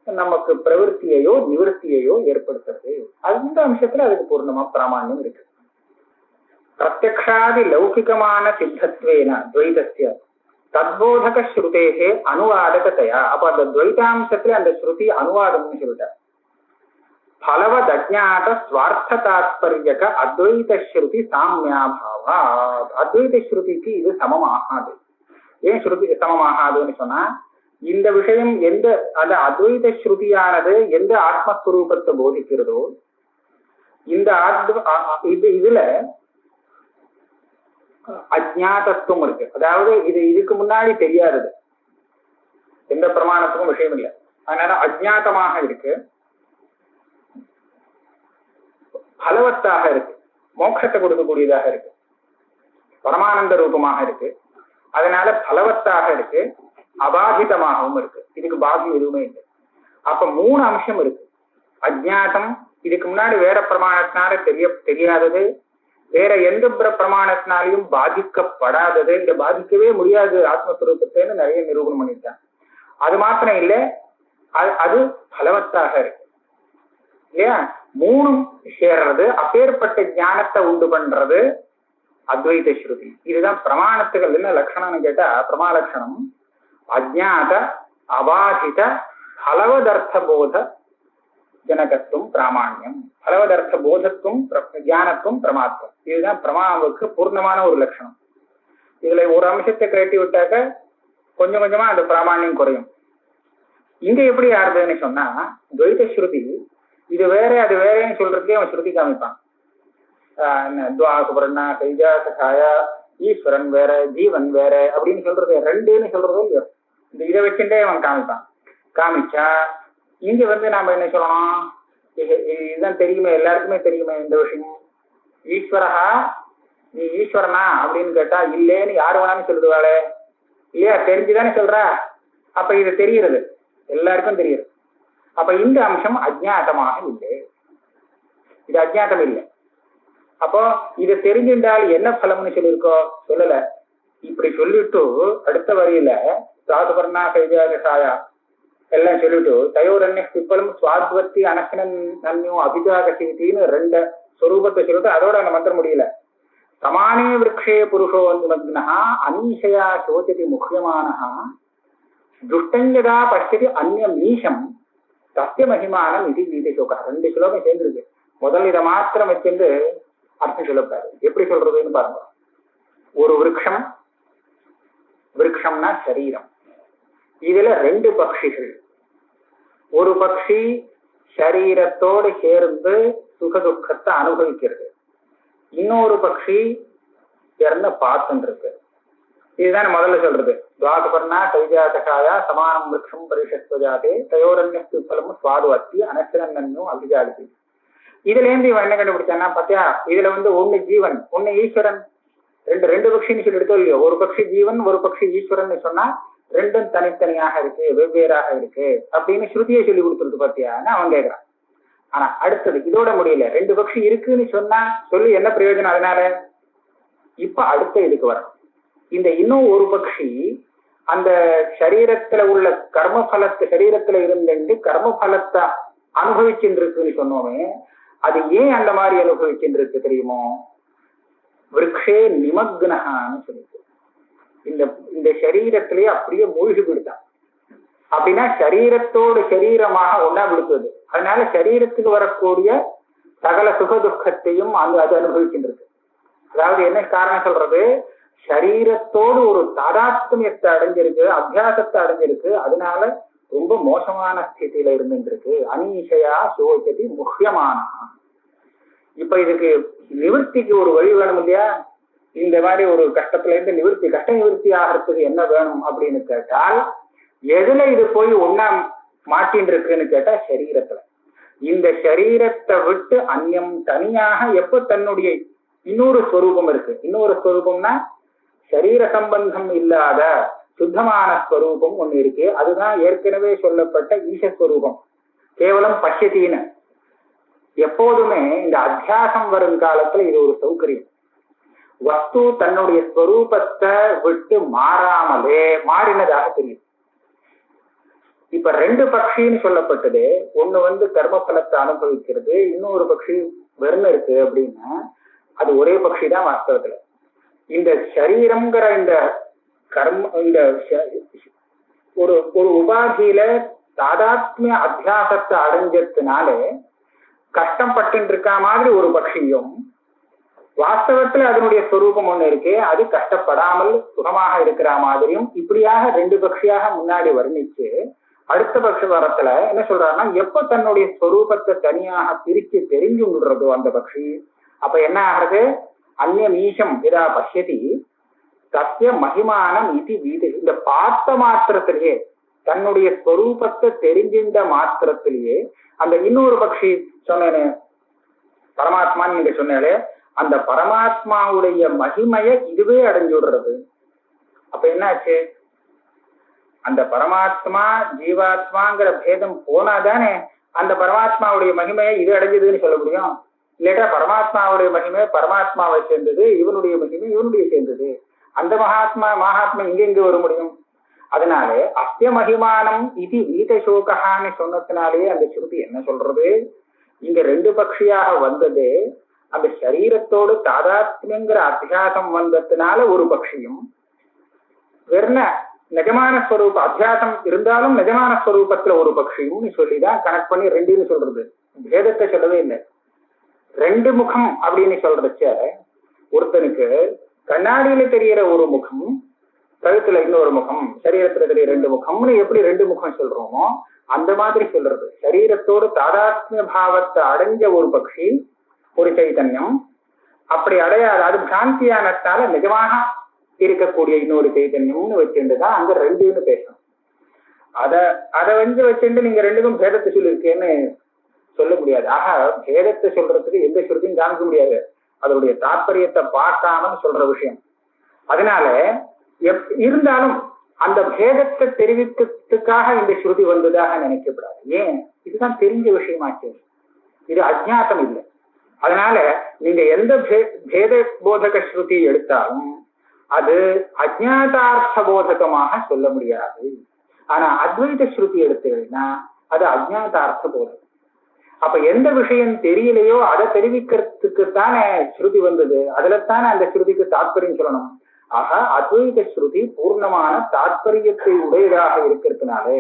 நமக்கு பிரவருத்தியையோ நிவர்த்தியையோ ஏற்படுத்துறது. அந்த அம்சத்துல அதுக்கு பூர்ணமா பிராமாண்யம் இருக்கு. பிரத்யக்ஷாதி லௌகிகமான சித்தத்வேன துவைதஸ்ய தத்போதக ஸ்ருதேகே அனுவாதகத்தையா. அப்ப அந்த துவைதாம்சத்துல அந்த ஸ்ருதி அனுவாதம்னு சொல்லிட்டார். பலவத் அஜ்ஞாத ஸ்வார்த்த தாத்பரியக அத்வைத ஸ்ருதி சாமியாபாவா. அத்வைத ஸ்ருதிக்கு இது சமமாகாது. ஏன் ஸ்ருதி சமமாகாதுன்னு சொன்னா இந்த விஷயம் அந்த அத்வைத ஸ்ருதியானது எந்த ஆத்மஸ்வரூபத்தை போதிக்கிறதோ இந்த இதுல அஜ்ஞாதத்துவம் இருக்கு. அதாவது இதுக்கு முன்னாடி தெரியாதது, எந்த பிரமாணத்துக்கும் விஷயம் இல்லை, அதனால அஜ்ஞாதமாக இருக்கு, பலவத்தாக இருக்கு, மோட்சத்தை கொடுக்கக்கூடியதாக இருக்கு, பரமானந்த ரூபமாக இருக்கு, அதனால பலவத்தாக இருக்கு, அபாதிதமாகவும் இருக்கு. இதுக்கு பாதியம் எதுவுமே இல்லை. அப்ப 3 அம்சம் இருக்கு. அஜ்ஞாதம், இதுக்கு முன்னாடி வேற பிரமாணத்தினால தெரியாதது, வேற எந்த பிரமாணத்தினாலையும் பாதிக்கப்படாதது, இதை பாதிக்கவே முடியாது ஆத்மஸ்வரூபத்தைன்னு நிறைய நிரூபணம் பண்ணிட்டாங்க. அது மாத்திரம் இல்லை, அது பலவத்தாக இருக்கு இல்லையா? 3 சேர்றது, அப்பேற்பட்ட ஞானத்தை உண்டு பண்றது அத்வைத ஸ்ருதி. இதுதான் பிரமாணத்துகள் என்ன லட்சணம்னு கேட்டா, பிரமா லட்சணம் அஜ்ஞாத அபாதித பலவதர்த்த போத ஜனகத்துவம் பிராமாண்யம், பலவதர்த்த போதத்துவம் ஞானத்துவம் பிரமாத்வம். இதுதான் பிரமாவுக்கு பூர்ணமான ஒரு லட்சணம். இதுல ஒரு அம்சத்தை கட்டி விட்டாக்க கொஞ்சம் கொஞ்சமா அந்த பிராமாண்யம் குறையும். இங்க எப்படி ஆறுதுன்னு சொன்னா, துவைத ஸ்ருதி இது வேற அது வேறன்னு சொல்றதுக்கே அவன் ஸ்ருதி காமிப்பான். துவாசுபர்ணா கைஜா சகாயா, ஈஸ்வரன் வேற ஜீவன் வேற அப்படின்னு சொல்றது, ரெண்டுன்னு சொல்றதோ இல்லையோ, இந்த இதை வச்சுட்டே அவன் காமிச்சா இங்க நாம என்ன சொல்லணும், இதுதான் தெரியுமே, எல்லாருக்குமே தெரியுமே இந்த விஷயம். ஈஸ்வரஹா, நீ ஈஸ்வரனா அப்படின்னு கேட்டா இல்லேன்னு யாரு வேணாலும் சொல்லுவாளே இல்லையா? தெரிஞ்சுதானே சொல்றா. அப்ப இது தெரிகிறது, எல்லாருக்கும் தெரியுது. அப்ப இந்த அம்சம் அஜ்ஞாதமாக இல்லை, இது அஜ்ஞாதம் இல்லை. அப்போ இதை தெரிஞ்சின்றால் என்ன பலம்னு சொல்லியிருக்கோ சொல்லல. இப்படி சொல்லிட்டு அடுத்த வரியில சாதுபர்ணா கைஜாக சாயா எல்லாம் சொல்லிட்டு தயோரண்ய பிப்பலம் சுவாத்வத்தி அனசனன் நன்யும் அபிஜாக சீத்தின்னு 2 ஸ்வரூபத்தை சொல்லிட்டு அதோட அந்த மந்திரம் முடியல. சமானே விரக்ஷே புருஷோ மக்னா அனீஷயா சோச்சதி முக்கியமானஹா துஷ்டஞ்சதா பஷ்யதி அந்நிய மீஷம் சத்திய மகிமானம் இது கீதை சோகா. 2 ஸ்லோகம் சேர்ந்துருக்கு. முதல் இதை மாத்திரம் வச்சிருந்து அர்த்தம் சொல்லப்பாரு. எப்படி சொல்றதுன்னு பாருங்க. ஒரு விருட்சம்னா சரீரம். இதுல 2 பட்சிகள். ஒரு பட்சி சரீரத்தோடு சேர்ந்து சுகதுக்கத்தை அனுபவிக்கிறது, இன்னொரு பட்சி இறந்த பார்த்துட்டு இருக்கு. இதுதான் முதல்ல சொல்றது. துவாசுபர்ணா கைஜாசகாயா சமானம் விரக்ஷம் பரிஷத்வஜாதே தயோரண்ய பிப்பலம் சுவாதுவத்தி அனசனன்னும் அபிஜாதி. இதுல இருந்து இவன் என்ன கண்டுபிடிச்சான்னா, பத்தியா இதுல ஒண்ணு ஜீவன் ஒண்ணு ஈஸ்வரன், ரெண்டு பட்சின்னு சொல்லி எடுத்தோம் இல்லையோ. ஒரு பட்சி ஜீவன் ஒரு பட்சி ஈஸ்வரன் சொன்னா 2ம் தனித்தனியாக இருக்கு, வெவ்வேறாக இருக்கு அப்படின்னு ஸ்ருதியை சொல்லி கொடுத்துருக்கு பத்தியான்னு அவன் கேட்கிறான். ஆனா அடுத்தது இதோட முடியல. 2 பட்சி இருக்குன்னு சொன்னா சொல்லி என்ன பிரயோஜனம்? அதனால இப்ப அடுத்த இதுக்கு வரணும். இந்த இன்னும் ஒரு பட்சி அந்த சரீரத்துல உள்ள கர்மபலத்தை, சரீரத்துல இருந்து கர்மபலத்தை அனுபவிச்சுட்டு இருக்குன்னு சொன்னோமே, அது ஏன் அந்த மாதிரி அனுபவிச்சுட்டு இருக்கு தெரியுமோ? விரக்ஷே நிமக்னஹான்னு சொல்லிட்டு இந்த சரீரத்திலேயே அப்படியே மூழ்கி விடுதான். அப்படின்னா சரீரத்தோடு சரீரமாக ஒன்னா விடுத்துவது. அதனால சரீரத்துக்கு வரக்கூடிய சகல சுகதுக்கத்தையும் அது அனுபவிக்கின்றது. அதாவது என்ன காரணம் சொல்றது, சரீரத்தோடு ஒரு தாதாத்மியத்தை அடைஞ்சிருக்கு, அபியாசத்தை அடைஞ்சிருக்கு, அதனால ரொம்ப மோசமான ஸ்திதியில இருந்துருக்கு. அனீஷையா சோச்சதி முக்கியமான. இப்ப இதுக்கு நிவர்த்திக்கு ஒரு வழி வேணும் இல்லையா? இந்த மாதிரி ஒரு கஷ்டத்துல இருந்து கஷ்ட நிவர்த்தி ஆகிறதுக்கு என்ன வேணும் அப்படின்னு கேட்டால், எதுல இது போய் ஒன்னா மாட்டின்னு இருக்குன்னு கேட்டா சரீரத்துல. இந்த சரீரத்தை விட்டு அந்நியம் தனியாக எப்ப தன்னுடைய இன்னொரு ஸ்வரூபம் இருக்கு. இன்னொரு ஸ்வரூபம்னா சரீர சம்பந்தம் இல்லாத சுத்தமான ஸ்வரூபம் ஒண்ணு இருக்கு. அதுதான் ஏற்கனவே சொல்லப்பட்ட ஈசஸ்வரூபம், கேவலம் பஷ்யத்தின்னு. எப்போதுமே இந்த அத்தியாசம் வரும் காலத்துல இது ஒரு சௌகரியம். வஸ்து தன்னுடைய ஸ்வரூபத்தை விட்டு மாறாமலே மாறினதாக தெரியும். இப்ப 2 பட்சின்னு சொல்லப்பட்டது. ஒண்ணு கர்மபலத்தை அனுபவிக்கிறது, இன்னொரு பட்சி வெறும் இருக்கு அப்படின்னா அது ஒரே பட்சி தான் வாஸ்தவத்துல. இந்த சரீரம்ங்கிற இந்த ஒரு உபாதியில தாதாத்மிய அத்தியாசத்தை அடைஞ்சதுனாலே கஷ்டப்பட்டு இருக்க மாதிரி ஒரு பட்சியும், வாஸ்தவத்துல அதனுடைய ஸ்வரூபம் ஒண்ணு இருக்கு, அது கஷ்டப்படாமல் சுகமாக இருக்கிற மாதிரியும், இப்படியாக 2 பட்சியாக முன்னாடி வர்ணிச்சு அடுத்த பட்ச வரத்துல என்ன சொல்றாருன்னா, எப்ப தன்னுடைய ஸ்வரூபத்தை தனியாக பிரிச்சு தெரிஞ்சு விடுறதோ அந்த பக்ஷி, அப்ப என்ன ஆகுறது, அந்நியமீஷம் இதா பசியதி தஸ்ய மகிமானம் இது வீடு. இந்த பார்த்த மாத்திரத்திலேயே தன்னுடைய ஸ்வரூபத்தை தெரிஞ்சின்ற மாத்திரத்திலேயே அந்த இன்னொரு பக்ஷி சொன்னேன்னு பரமாத்மான்னு நீங்க சொன்னாலே அந்த பரமாத்மாவுடைய மகிமையை இதுவே அடைஞ்சு விடுறது. அப்ப என்னாச்சு, அந்த பரமாத்மா ஜீவாத்மாங்கிற பேதம் போனாதானே அந்த பரமாத்மாவுடைய மகிமையை இது அடைஞ்சதுன்னு சொல்ல முடியும். இல்லட்டா பரமாத்மாவுடைய மகிமை பரமாத்மாவை சேர்ந்தது, இவனுடைய மகிமை இவனுடைய சேர்ந்தது, அந்த மகாத்மா இங்க வர முடியும். அதனால அஸ்ய மகிமானம் இது வீதசோகான்னு சொன்னதுனாலேயே அந்த ஸ்ருதி என்ன சொல்றது, இங்க ரெண்டு பட்சியாக வந்தது அந்த சரீரத்தோடு தாதாத்மியங்கிற அத்தியாசம் வந்ததுனால ஒரு பட்சியும், வெறும் நிஜமான ஸ்வரூப அத்தியாசம் இருந்தாலும் நிஜமான ஸ்வரூபத்துல ஒரு பட்சியும் சொல்லிதான் கனெக்ட் பண்ணி ரெண்டுன்னு சொல்றது. பேதத்தை சொல்லவே இல்லை. ரெண்டு முகம் அப்படின்னு சொல்றச்ச ஒருத்தனுக்கு கண்ணாடியில தெரியற ஒரு முகம், கழுத்துல இன்னொரு முகம், சரீரத்துல தெரிய ரெண்டு முகம்னு எப்படி ரெண்டு முகம் சொல்றோமோ அந்த மாதிரி சொல்றது. சரீரத்தோடு தாதாத்மிய பாவத்தை அடைஞ்ச ஒரு பக்ஷி ஒரு சைத்தன்யம், அப்படி அடையாத அது பிராந்தியானத்தால நிஜமாக இருக்கக்கூடிய இன்னொரு சைத்தன்யம்னு வச்சுட்டுதான் அங்க ரெண்டுன்னு பேசணும். அதை வச்சுட்டு நீங்க ரெண்டுக்கும் பேதத்தை சொல்லியிருக்கேன்னு சொல்ல முடியாது. ஆக பேதத்தை சொல்றதுக்கு எந்த ஸ்ருதியும் காமிக்க முடியாது, அதனுடைய தாற்பயத்தை பார்க்காம சொல்ற விஷயம். அதனால இருந்தாலும் அந்த பேதத்தை தெரிவிக்கிறதுக்காக இந்த ஸ்ருதி வந்ததாக நினைக்கப்படாது. ஏன், இதுதான் தெரிஞ்ச விஷயமாச்சு, இது அஜ்ஞாதம் இல்லை. அதனால நீங்க எந்த பேத போதக ஸ்ருதி எடுத்தாலும் அது அஜ்ஞாதார்த்த போதகமாக சொல்ல முடியாது. ஆனா அத்வைத ஸ்ருதி எடுத்தீங்கன்னா அது அஜ்ஞாதார்த்த போதகம். அப்ப எந்த விஷயம் தெரியலையோ அதை தெரிவிக்கிறதுக்கு தானே ஸ்ருதி வந்தது, அதுல தானே அந்த ஸ்ருதிக்கு தாற்பயம் சொல்லணும். ஆக அத்வைத ஸ்ருதி பூர்ணமான தாற்பயத்தை உடையதாக இருக்கிறதுனாலே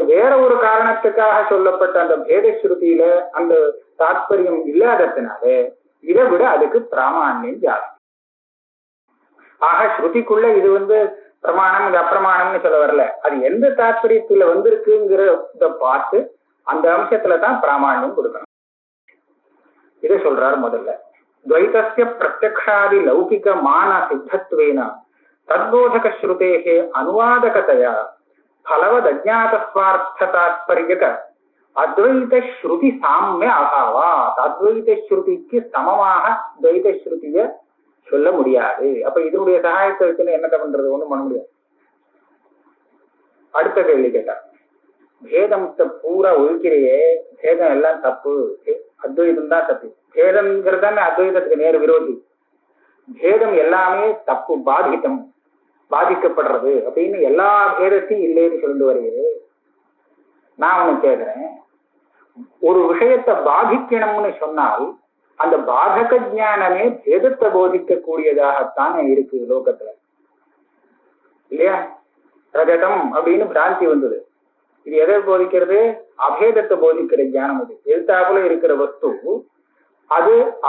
வேற ஒரு காரணத்துக்காக சொல்லப்பட்ட அந்த பேத ஸ்ருதியில அந்த தாற்பயம் இல்லாததுனாலே இதை விட அதுக்கு பிராமான்யம் ஜாஸ்தி. ஆக ஸ்ருதிக்குள்ள இது பிரமாணம் இது அப்பிரமாணம்னு சொல்ல வரல, அது எந்த தாற்பயத்துல வந்திருக்குங்கிறத பார்த்து அந்த அம்சத்துலதான் பிராமான்யம் கொடுக்கணும். இதை சொல்றாரு முதல்ல. துவைதஸ்ய பிரத்யக்ஷாதி லௌகிக மான சித்தத்வேன தத்போதக ஸ்ருதேஹே அனுவாதகதயா பலவத் அஜ்ஞாதஸ்வார்த்த தாத்பர்யக அத்வைத ஸ்ருதி சாமிய அபாவா. அத்வைத ஸ்ருதிக்கு சமமாக துவைத ஸ்ருதிய சொல்ல முடியாது. அப்ப இதனுடைய சகாயத்தை வச்சுன்னு என்னத்த பண்றது, ஒண்ணும் பண்ண முடியாது. அடுத்த கேள்வி கேட்டா, பேதத்தை பூரா ஒழிக்கிறையே, பேதம் எல்லாம் தப்பு, அத்வைதம் தான் தப்பு. பேதம்ங்கிறது தானே அத்வைதத்துக்கு நேர் விரோதி. பேதம் எல்லாமே தப்பு, பாதிக்கம், பாதிக்கப்படுறது அப்படின்னு எல்லா பேதத்தையும் இல்லைன்னு சொல்லிட்டு வருகிறது. நான் ஒண்ணு கேட்கிறேன், ஒரு விஷயத்தை பாதிக்கணும்னு சொன்னால் அந்த பாதக ஞானமே பேதத்தை போதிக்கக்கூடியதாகத்தானே இருக்கு லோகத்துல, இல்லையா? ரஜதம் அப்படின்னு பிராந்தி வந்தது, இது எதை போதிக்கிறது? அபேதத்தை போதிக்கிற ஞானம். அது எழுத்தாப்புல இருக்கிற வஸ்து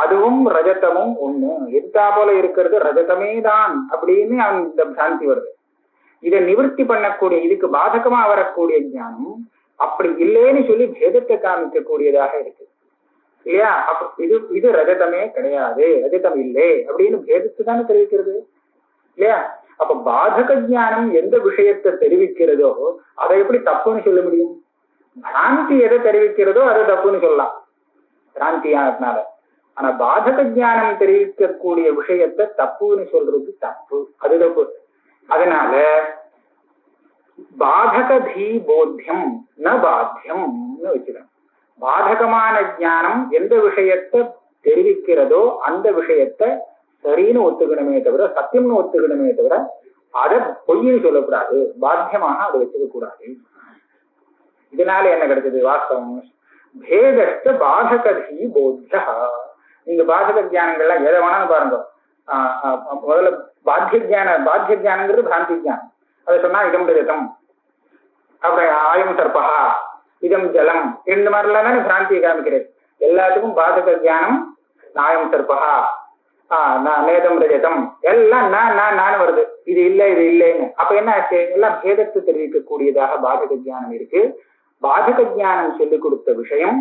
அதுவும் ரஜதமும் ஒண்ணு, எழுத்தாப்புல இருக்கிறது ரஜதமே தான் அப்படின்னு அந்த பிராந்தி வருது. இதை நிவர்த்தி பண்ணக்கூடிய, இதுக்கு பாதகமா வரக்கூடிய ஞானம் அப்படி இல்லைன்னு சொல்லி பேதத்தை காமிக்கக்கூடியதாக இருக்கு, இல்லையா? அப்ப இது ரஜதமே கிடையாது, ரஜதம் இல்லை அப்படின்னு பேதத்தை தானே தெரிவிக்கிறது, இல்லையா? அப்ப பாதக ஞானம் எந்த விஷயத்தை தெரிவிக்கிறதோ அதை எப்படி தப்புன்னு சொல்ல முடியும்? பிராந்தி எதை தெரிவிக்கிறதோ அதை தப்புன்னு சொல்லலாம், பிராந்தியானதுனால. ஆனா பாதக ஞானம் தெரிவிக்கக்கூடிய விஷயத்தை தப்புன்னு சொல்றது தப்பு, அது தப்பு. அதனால பாதக தீ போத்தியம் ந பாத்தியம்னு வச்சுக்கணும். பாதகமான ஞானம் எந்த விஷயத்தை தெரிவிக்கிறதோ அந்த விஷயத்தை சரின்னு ஒத்துக்கணுமே தவிர, சத்தியம்னு ஒத்துக்கணுமே தவிர அதை பொய்ன்னு சொல்லக்கூடாது, பாத்தியமாக அதை வச்சுக்க கூடாது. இதனால என்ன கிடைச்சது? வாஸ்தவம் பேதஸ்த பாதகதி போத்திய. நீங்க பாதக ஜானங்கள்லாம் எதை வேணாலும் பாருங்க. முதல்ல பாத்திய ஜானங்கிறது பிராந்தி ஜானம். அதை சொன்னா இதம் ரஜதம், அப்புறம் ஆயம் சர்பகா, இதம் ஜலம், இந்த மாதிரிலாம் தானே பிராந்தியை காமிக்கிறது. எல்லாத்துக்கும் பாதக ஜானம் ஆயம் சர்பகா, நேதம் ரஜதம் எல்லாம் நான் வருது, இது இல்லை இது இல்லைன்னு. அப்ப என்ன ஆச்சு? எல்லாம் பேதத்தை தெரிவிக்கக்கூடியதாக பாதக ஞானம் இருக்கு. பாதக ஞானம் சொல்லிக் கொடுத்த விஷயம்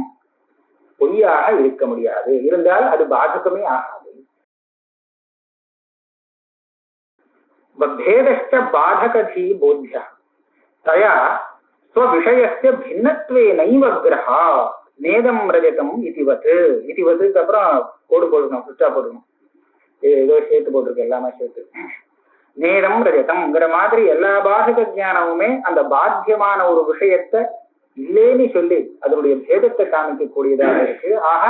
பொய்யாக இருக்க முடியாது, இருந்தால் அது பாதகமே ஆகாது. பேதஸ்ட பாதகதி போத்திய தயா ஸ்வவிஷயஸ்ய பின்னத்வேனைவ கிரஹா நேதம் ரஜதம் இதுவத்துக்கு அப்புறம் கோடு போடணும், சுற்றா போடணும், ஏதோ சேர்த்து போட்டிருக்கு, எல்லாமே சேர்த்து. நேதம் ரஜதம்ங்கிற மாதிரி எல்லா பாதக ஞானமுமே அந்த பாத்தியமான ஒரு விஷயத்தை இல்லேன்னு சொல்லி அதனுடைய பேதத்தை காமிக்கக்கூடியதாக இருக்கு. ஆக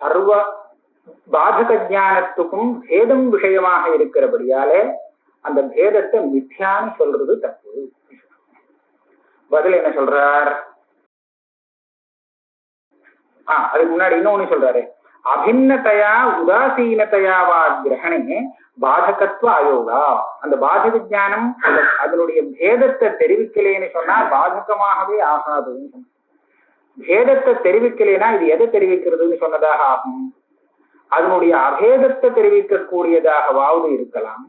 சர்வ பாதக ஞானத்துக்கும் பேதம் விஷயமாக இருக்கிறபடியாலே அந்த பேதத்தை மித்யான்னு சொல்றது தப்பு. பதில் என்ன சொல்றார்? அதுக்கு முன்னாடி இன்னொன்னு சொல்றாரு. அபின்னதையா உதாசீனதையாவா கிரகணே பாதகத்துவ அயோகா. அந்த பாதக ஞானம் அதனுடைய பேதத்தை தெரிவிக்கலேன்னு சொன்னா பாதகமாகவே ஆகாதுன்னு சொன்ன. பேதத்தை தெரிவிக்கலைன்னா இது எதை தெரிவிக்கிறதுன்னு சொன்னதாக ஆகும். அதனுடைய அபேதத்தை தெரிவிக்கக்கூடியதாகவாவது இருக்கலாம்,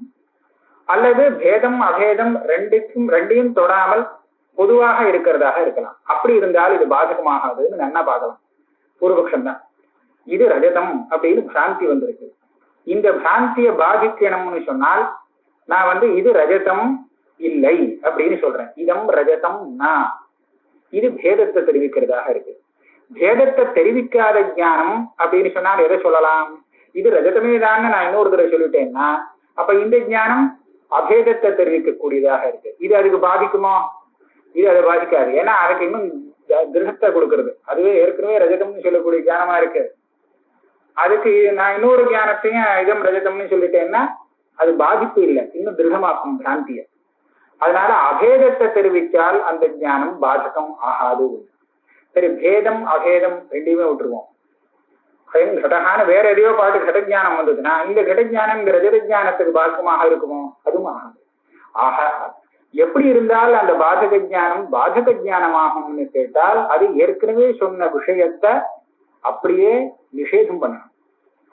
அல்லது பேதம் அபேதம் ரெண்டையும் தொடாமல் பொதுவாக இருக்கிறதாக இருக்கலாம். அப்படி இருந்தால் இது பாதகமாகாதுன்னு நன்னா பார்க்கலாம். பூர்வபக்ஷம் தான். இது ரஜதம் அப்படின்னு பிராந்தி வந்திருக்கு. இந்த பிராந்தியை பாதிக்கணும்னு சொன்னால் நான் இது ரஜதம் இல்லை அப்படின்னு சொல்றேன். இதம் ரஜதம் இது பேதத்தை தெரிவிக்கிறதாக இருக்கு. பேதத்தை தெரிவிக்காத ஞானம் அப்படின்னு சொன்னால் எதை சொல்லலாம்? இது ரஜதமே தான் நான் இன்னொரு தடவை சொல்லிட்டேன்னா அப்ப இந்த ஞானம் அபேதத்தை தெரிவிக்கக்கூடியதாக இருக்கு. இது அதுக்கு பாதிக்குமோ? இது அதை பாதிக்காது. ஏன்னா அதுக்கு இன்னும் கிரகத்தை கொடுக்கறது. அதுவே ஏற்கனவே ரஜதம்னு சொல்லக்கூடிய ஞானமா இருக்கு. அதுக்கு நான் இன்னொரு ஞானத்தையும் இதம் ரஜதம்னு சொல்லிட்டேன்னா அது பாதிப்பு இல்லை, இன்னும் திருடமாக்கும் பிராந்திய. அதனால அபேதத்தை தெரிவித்தால் அந்த ஞானம் பாதகம் ஆகாது. சரி, பேதம் அபேதம் ரெண்டையுமே விட்டுருவோம். கடகான வேற எதையோ பாட்டு கடஜானம் வந்ததுன்னா இந்த கடஜானம் இந்த ரஜத ஜானத்துக்கு பாதகமாக இருக்குமோ? அதுவும் ஆகாது. ஆக எப்படி இருந்தால் அந்த பாதக ஞானம் பாதக ஞானமாகும்னு கேட்டால் அது ஏற்கனவே சொன்ன விஷயத்தை அப்படியே நிஷேதம் பண்ணணும்.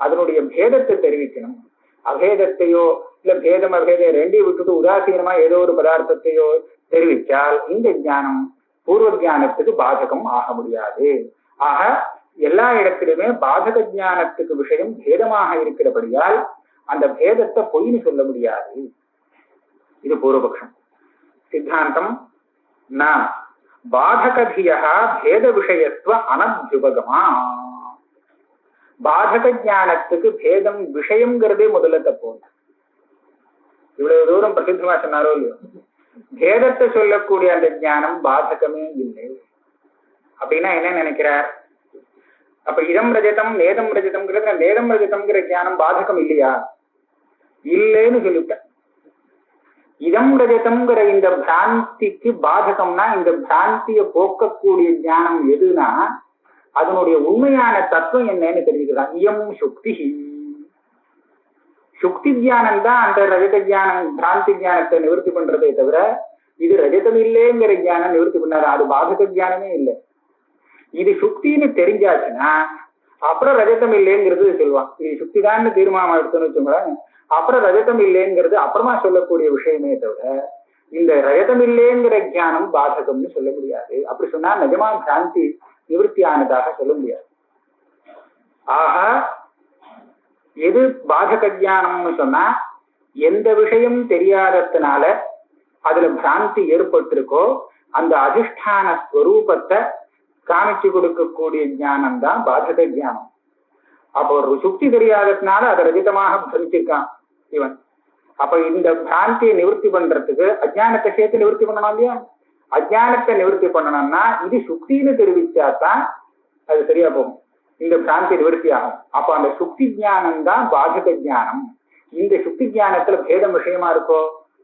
அதனுடைய பேதத்தை தெரிவிக்கணும். அபேதத்தையோ இல்ல பேதம் அபேதம் ரெண்டையும் விட்டுட்டு உதாசீனமா ஏதோ ஒரு பதார்த்தத்தையோ தெரிவித்தால் இந்த ஞானம் பூர்வ ஞானத்துக்கு பாதகம் ஆக முடியாது. ஆக எல்லா இடத்திலுமே பாதக ஞானத்துக்கு விஷயம் பேதமாக இருக்கிறபடியால் அந்த பேதத்தை பொய்னு சொல்ல முடியாது. இது பூர்வபக்ஷம். சித்தாந்தம் பாதகதியா பேத விஷயத்துவ அனத்யுபகமா. பாதக ஞானத்துக்கு பேதம் விஷயம்ங்கிறதே முதல்ல தப்பு. இவ்வளவு தூரம் பிரசித்தமா சொன்னாரோ இல்லையோ, பேதத்தை சொல்லக்கூடிய அந்த ஞானம் பாதகமே இல்லை அப்படின்னா என்ன நினைக்கிறார்? அப்ப இதம் ரஜதம் நேதம் ரஜதம்ங்கிறது நேதம் ரஜதம்ங்கிற ஞானம் பாதகம் இல்லையா? இல்லைன்னு சொல்லிவிட்டேன். இதம் ரஜதம்ங்கிற இந்த பிராந்திக்கு பாதகம்னா இந்த பிராந்திய போக்கக்கூடிய ஞானம் எதுனா அதனுடைய உண்மையான தத்துவம் என்னன்னு தெரிவிக்கிறான். இயம் சுக்தி. சுக்தி ஜானம் தான் அந்த ரஜத ஜானம் பிராந்தி ஜானத்தை நிவர்த்தி பண்றதே தவிர இது ரஜதம் இல்லைங்கிற ஞானம் நிவர்த்தி பண்ணாரு. அது பாதக ஜானமே இல்லை. இது சுக்தின்னு தெரிஞ்சாச்சுன்னா அப்புறம் ரஜதம் இல்லைங்கிறது சொல்லுவான். இது சுக்தி தான் தீர்மானம் எடுத்துன்னு வச்சுங்களேன். அப்புறம் ரஜதம் இல்லைங்கிறது அப்புறமா சொல்லக்கூடிய விஷயமே தவிர இந்த ரஜதம் இல்லைங்கிற ஞானம் பாதகம்னு சொல்ல முடியாது. அப்படி சொன்னா நிஜமா பிராந்தி நிவர்த்தி ஆனதாக சொல்ல முடியாது. ஆக எது பாதக ஞானம்னு சொன்னா எந்த விஷயம் தெரியாததுனால அதுல பிராந்தி ஏற்பட்டிருக்கோ அந்த அதிஷ்டான ஸ்வரூபத்தை காமிச்சு கொடுக்கக்கூடிய ஞானம் தான் பாதக ஞானம். அப்போ ஒரு சுக்தி தெரியாததுனால அதை ரஜிதமாக பிரமிச்சிருக்கான் இவன். அப்ப இந்த பிராந்தியை நிவர்த்தி பண்றதுக்கு அஜானத்தை சேர்த்து நிவர்த்தி பண்ணணும் இல்லையா? அஜானத்தை நிவர்த்தி பண்ணணும்னா இது சுக்தின்னு தெரிவிச்சாதான் அது சரியா போகும், இந்த பிராந்தி நிவர்த்தி ஆகும். அப்ப அந்த சுக்தி ஜானம் தான் பாதக ஜானம். இந்த சுக்தி ஜானத்துல பேதம் விஷயமா இருக்கோ?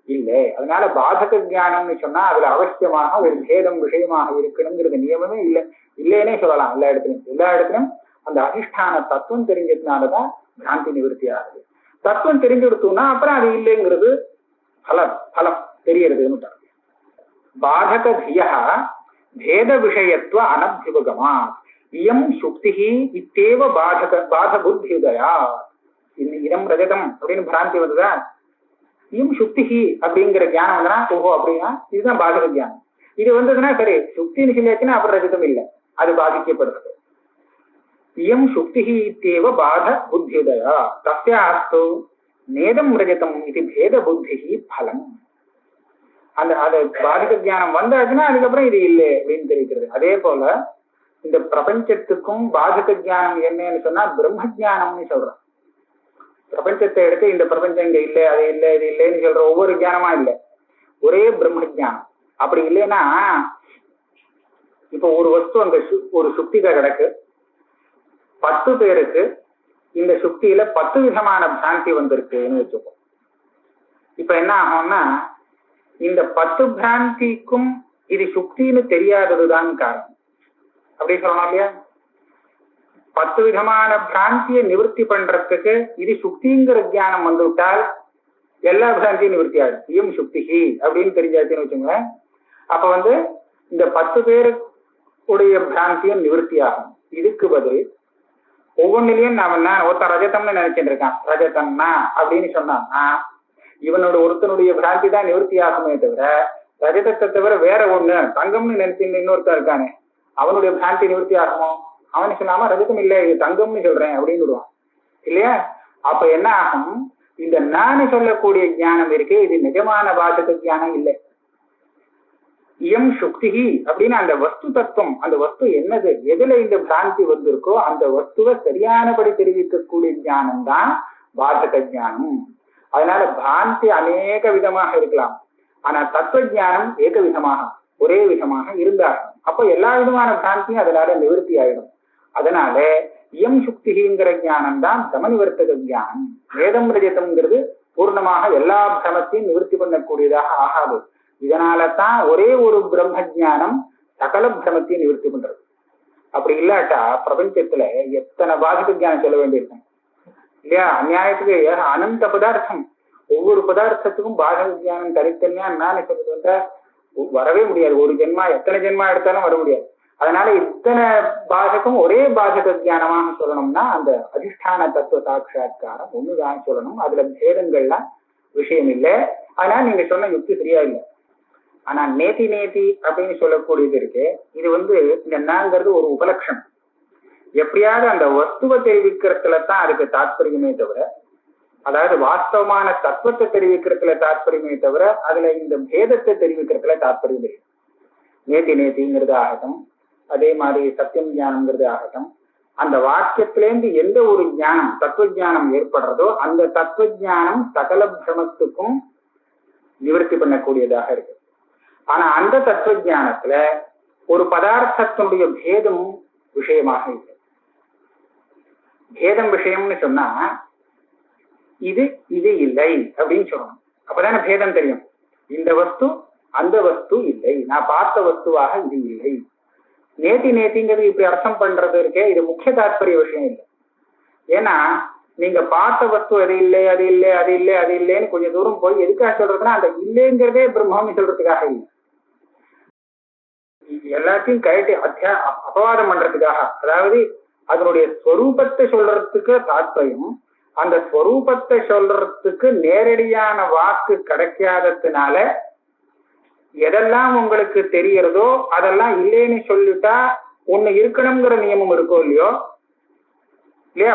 இல்லை. அதனால பாதக ஜானம்னு சொன்னா அதுல அவசியமாக ஒரு பேதம் விஷயமாக இருக்கணுங்கிறது நியமமே இல்லை, இல்லைன்னே சொல்லலாம். எல்லா இடத்துலையும் அந்த அதிஷ்டான தத்துவம் தெரிஞ்சதுனாலதான் பிராந்தி நிவர்த்தி ஆகுது. தத்துவம் தெரிஞ்சு கொடுத்தோம்னா அப்புறம் அது இல்லைங்கிறது பலம் தெரியறதுன்னு. பாதக தியா பேத விஷயத்துவ அனபியுபகமா இயம் சுக்தி இத்தேவ பாத புத்தியுதயா. இதம் ரஜதம் அப்படின்னு பிராந்தி வந்ததா, இயம் சுக்திஹி அப்படிங்கிற ஞானம் வந்தனா ஓஹோ அப்படின்னா இதுதான் பாதக ஞானம். இது வந்ததுன்னா சரி சுக்தின்னு சொல்லியாச்சுன்னா அப்புறம் ரஜதம் இல்லை, அது பாதிக்கப்படுறது. இயம் சுக்திஹி இत्येव பாத புத்தியுதயா தஸ்யாஸ்து நேதம் ரஜதம் இது பேத புத்திஹி பலம். அந்த அது பாதக ஞானம் வந்தாச்சுன்னா அதுக்கப்புறம் இது இல்லை அப்படின்னு தெரிவிக்கிறது. அதே போல இந்த பிரபஞ்சத்துக்கும் பாதக ஞானம் என்னன்னு சொன்னா பிரம்ம ஜானம்னு சொல்றோம். பிரபஞ்சத்தை எடுத்து இந்த பிரபஞ்சம் இங்க இல்லை அது இல்லை இது இல்லைன்னு சொல்ற ஒவ்வொரு ஞானமா இல்லை, ஒரே பிரம்ம ஜானம். அப்படி இல்லைன்னா இப்ப ஒரு வஸ்து அங்க ஒரு சுக்திக கிடக்கு, 10 பேருக்கு இந்த சுக்தியில 10 விதமான பிராந்தி வந்திருக்குன்னு வச்சுப்போம். இப்ப என்ன ஆகும்னா இந்த 10 பிராந்திக்கும் இது சுக்தின்னு தெரியாததுதான் காரணம். அப்படி சொல்லணும் இல்லையா? 10 விதமான பிராந்தியை நிவர்த்தி பண்றதுக்கு இது சுக்திங்கிற ஞானம் வந்துவிட்டால் எல்லா பிராந்தியும் நிவர்த்தி ஆகும். இயம் சுக்திஹி அப்படின்னு தெரிஞ்சாச்சுன்னு வச்சுங்களேன். அப்ப இந்த 10 பேருடைய பிராந்தியும் நிவர்த்தி ஆகும். இதுக்கு பதில் ஒவ்வொன்றிலையும் நாம என்ன ஒருத்தன் ரஜதம்னு நினைச்சிட்டு இருக்கான், ரஜதம்னா அப்படின்னு சொன்னான்னா இவனோட ஒருத்தனுடைய பிராந்தி தான் நிவர்த்தி ஆகுமே தவிர ரஜதத்தை தவிர வேற ஒண்ணு தங்கம்னு நினைச்சிருந்த இன்னொருத்தன் இருக்கானே அவனுடைய பிராந்தி நிவர்த்தி ஆகுமோ? அவனு சொல்லாம ரஜதம் இல்லை இது தங்கம்னு சொல்றேன் அப்படின்னு விடுவான் இல்லையா? அப்ப என்ன ஆகும், இந்த நானு சொல்லக்கூடிய ஞானம் இருக்கு, இது நிஜமான பாதக ஞானம் இல்லை. இயம் சுக்திஹி அப்படின்னு அந்த வஸ்து தத்துவம், அந்த வஸ்து என்னது, எதுல இந்த பிராந்தி வந்திருக்கோ அந்த வஸ்துவை சரியானபடி தெரிவிக்கக்கூடிய ஞானம் தான் பாதக ஞானம். அதனால பிராந்தி அநேக விதமாக இருக்கலாம், ஆனா தத்துவ ஞானம் ஏக விதமாக ஒரே விதமாக இருந்தாகும். அப்ப எல்லா விதமான பிராந்தியும் அதனால நிவர்த்தி ஆயிடும். அதனால இயம் சுக்திங்கிற ஞானம் தான் தமனிவர்த்தக ஞானம். வேதம் ரஜதம்ங்கிறது பூர்ணமாக எல்லா பிரமத்தையும் நிவர்த்தி பண்ணக்கூடியதாக ஆகாது. இதனால தான் ஒரே ஒரு பிரம்ம ஜானம் சகல பிரமத்தையும் நிவர்த்தி பண்றது. அப்படி இல்லாட்டா பிரபஞ்சத்துல எத்தனை பாதக ஞானம் சொல்ல வேண்டியிருக்கும் இல்லையா? அநியாயத்துக்கு அனந்த பதார்த்தம், ஒவ்வொரு பதார்த்தத்துக்கும் பாதக ஞானம் தனித்தனியா நான் சொல்றது வரவே முடியாது. ஒரு ஜென்மா எத்தனை ஜென்மா எடுத்தாலும் வர முடியாது. அதனால இத்தனை பாதகம் ஒரே பாதக ஞானமாக சொல்லணும்னா அந்த அதிஷ்டான தத்துவ சாட்சா்காரம் ஒண்ணுதான் சொல்லணும். அதுல பேதங்கள்லாம் விஷயம் இல்லை. அதனால நீங்க சொன்ன யுக்தி சரியா இல்லை. ஆனா நேத்தி நேத்தி அப்படின்னு சொல்லக்கூடியது இருக்கு, இது இந்த நாங்கிறது ஒரு உபலட்சம். எப்படியாவது அந்த வஸ்துவை தெரிவிக்கிறதுல தான் அதுக்கு தாற்பயமே தவிர, அதாவது வாஸ்தவமான தத்துவத்தை தெரிவிக்கிறதுல தாற்பயமே தவிர அதுல இந்த பேதத்தை தெரிவிக்கிறதுல தாற்பயம் இல்லை. நேத்தி நேத்திங்கிறது ஆகட்டும், அதே மாதிரி சத்தியம் ஞானம்ங்கிறது ஆகட்டும், அந்த வாக்கியத்திலேருந்து எந்த ஒரு ஞானம் தத்துவ ஞானம் ஏற்படுறதோ அந்த தத்துவ ஞானம் சகல பிரமத்துக்கும் நிவர்த்தி பண்ணக்கூடியதாக இருக்கு. ஆனா அந்த தத்துவ ஞானத்துல ஒரு பதார்த்தத்தினுடைய பேதம் விஷயமாக இல்லை. பேதம் விஷயம்னு சொன்னா இது இது இல்லை அப்படின்னு சொல்லணும். அப்பதானே பேதம் தெரியும். இந்த வஸ்து அந்த வஸ்து இல்லை, நான் பார்த்த வஸ்துவாக இது இல்லை. நேத்தி நேத்திங்கிறது இப்படி அர்த்தம் பண்றது இருக்கே, இது முக்கிய தாற்பரிய விஷயம் இல்லை. ஏன்னா நீங்க பார்த்த வஸ்து அது இல்லை அது இல்லை அது இல்லை அது இல்லைன்னு கொஞ்சம் தூரம் போய் எதுக்காக சொல்றதுன்னா அந்த இல்லைங்கிறதே பிரம்மம்னு சொல்றதுக்காக இல்லை, எல்லாத்தையும் கழட்டி அபவாதம் பண்றதுக்காக. அதாவது அதனுடைய ஸ்வரூபத்தை சொல்றதுக்கு தாற்பயம், அந்த ஸ்வரூபத்தை சொல்றதுக்கு நேரடியான வாக்கு கிடைக்காததுனால எதெல்லாம் உங்களுக்கு தெரியறதோ அதெல்லாம் இல்லைன்னு சொல்லிட்டா ஒண்ணு இருக்கணுங்கிற நியமம் இருக்கோ இல்லையோ இல்லையா?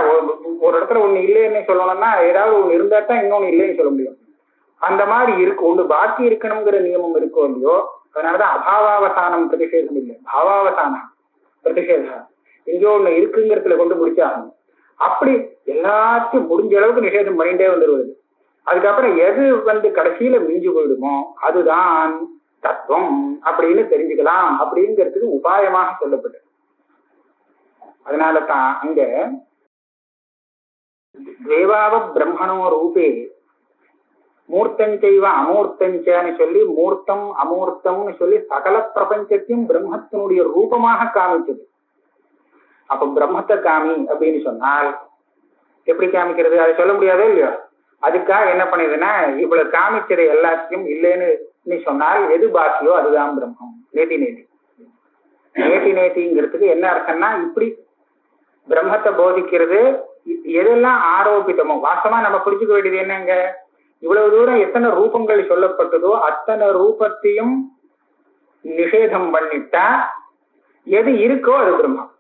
ஒரு இடத்துல ஒண்ணு இல்லைன்னு சொல்லணும்னா ஏதாவது ஒண்ணு இருந்தா தான் இன்னொன்னு இல்லைன்னு சொல்ல முடியும். அந்த மாதிரி இருக்கு, ஒண்ணு பாக்கி இருக்கணுங்கிற நியமம் இருக்கோ இல்லையோ. அதனாலதான் அபாவாவசானம் பிரதிஷேதம் இல்லை, பாவாவசானம் பிரதிஷேதம். எங்கேயோ ஒண்ணு இருக்குங்கிறதுல கொண்டு முடிச்சாகணும். அப்படி எல்லாத்தையும் முடிஞ்ச அளவுக்கு நிஷேதம் பண்ணிட்டே வந்துடுவது. அதுக்கப்புறம் எது கடைசியில மிஞ்சு போயிடுமோ அதுதான் தத்துவம் அப்படின்னு தெரிஞ்சுக்கலாம் அப்படிங்கிறதுக்கு உபாயமாக சொல்லப்பட்டது. அதனாலதான் அங்க தேவாவ பிரம்மணோ ரூபே மூர்த்தஞ்சைவ அமூர்த்தஞ்சன்னு சொல்லி மூர்த்தம் அமூர்த்தம்னு சொல்லி சகல பிரபஞ்சத்தையும் பிரம்மத்தினுடைய ரூபமாக காமிச்சது. அப்ப பிரம்மத்தை காமி அப்படின்னு சொன்னால் எப்படி காமிக்கிறது? அதை சொல்ல முடியாதோ இல்லையோ. அதுக்காக என்ன பண்ணுதுன்னா இவ்வளவு காமிச்சதை எல்லாத்தையும் இல்லைன்னு சொன்னால் எது பாக்கியோ அதுதான் பிரம்மம். நேத்தி நேத்தி நேத்தி நேத்திங்கிறதுக்கு என்ன அர்த்தம்னா இப்படி பிரம்மத்தை போதிக்கிறது எதெல்லாம் ஆரோபித்தமோ வாஸ்தவமா நம்ம புரிஞ்சுக்க வேண்டியது என்னங்க, இவ்வளவு தூரம் எத்தனை ரூபங்கள் சொல்லப்பட்டதோ அத்தனை ரூபத்தையும் நிஷேதம் பண்ணிட்டா எது இருக்கோ அது பிரம்மம்.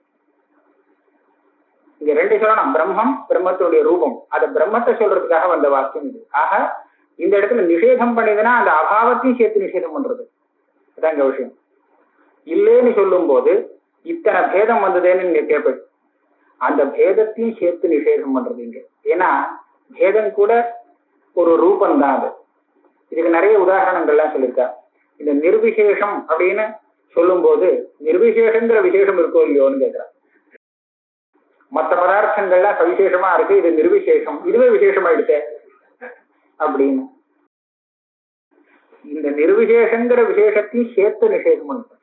இங்க ரெண்டு சொல்லணும், பிரம்மம் பிரம்மத்துடைய ரூபம். அத பிரம்மத்தை சொல்றதுக்காக வந்த வாக்கியம் இது. ஆக இந்த இடத்துல நிஷேதம் பண்ணிதுன்னா அந்த அபாவத்தையும் சேர்த்து நிஷேதம் பண்றது, அதான் இங்க விஷயம். இல்லைன்னு சொல்லும் போது இத்தனை பேதம் வந்ததுன்னு நீங்க கேட்பது, அந்த பேதத்தையும் சேர்த்து நிஷேதம் பண்றது இங்க. ஏன்னா பேதம் கூட ஒரு ரூபம் தான் அது. இதுக்கு நிறைய உதாரணங்கள்லாம் சொல்லியிருக்கா. இந்த நிர்விசேஷம் அப்படின்னு சொல்லும் போது நிர்விசேஷங்கிற விசேஷம் இருக்கோ இல்லையோன்னு கேட்கிறார். மற்ற பதார்த்தங்கள்லாம் சவிசேஷமா இருக்கு, இது நிர்விசேஷம், இதுவே விசேஷமாயிடுச்சு அப்படின்னு. இந்த நிர்விசேஷங்கிற விசேஷத்தையும் சேர்த்து நிஷேதம் பண்ணுது.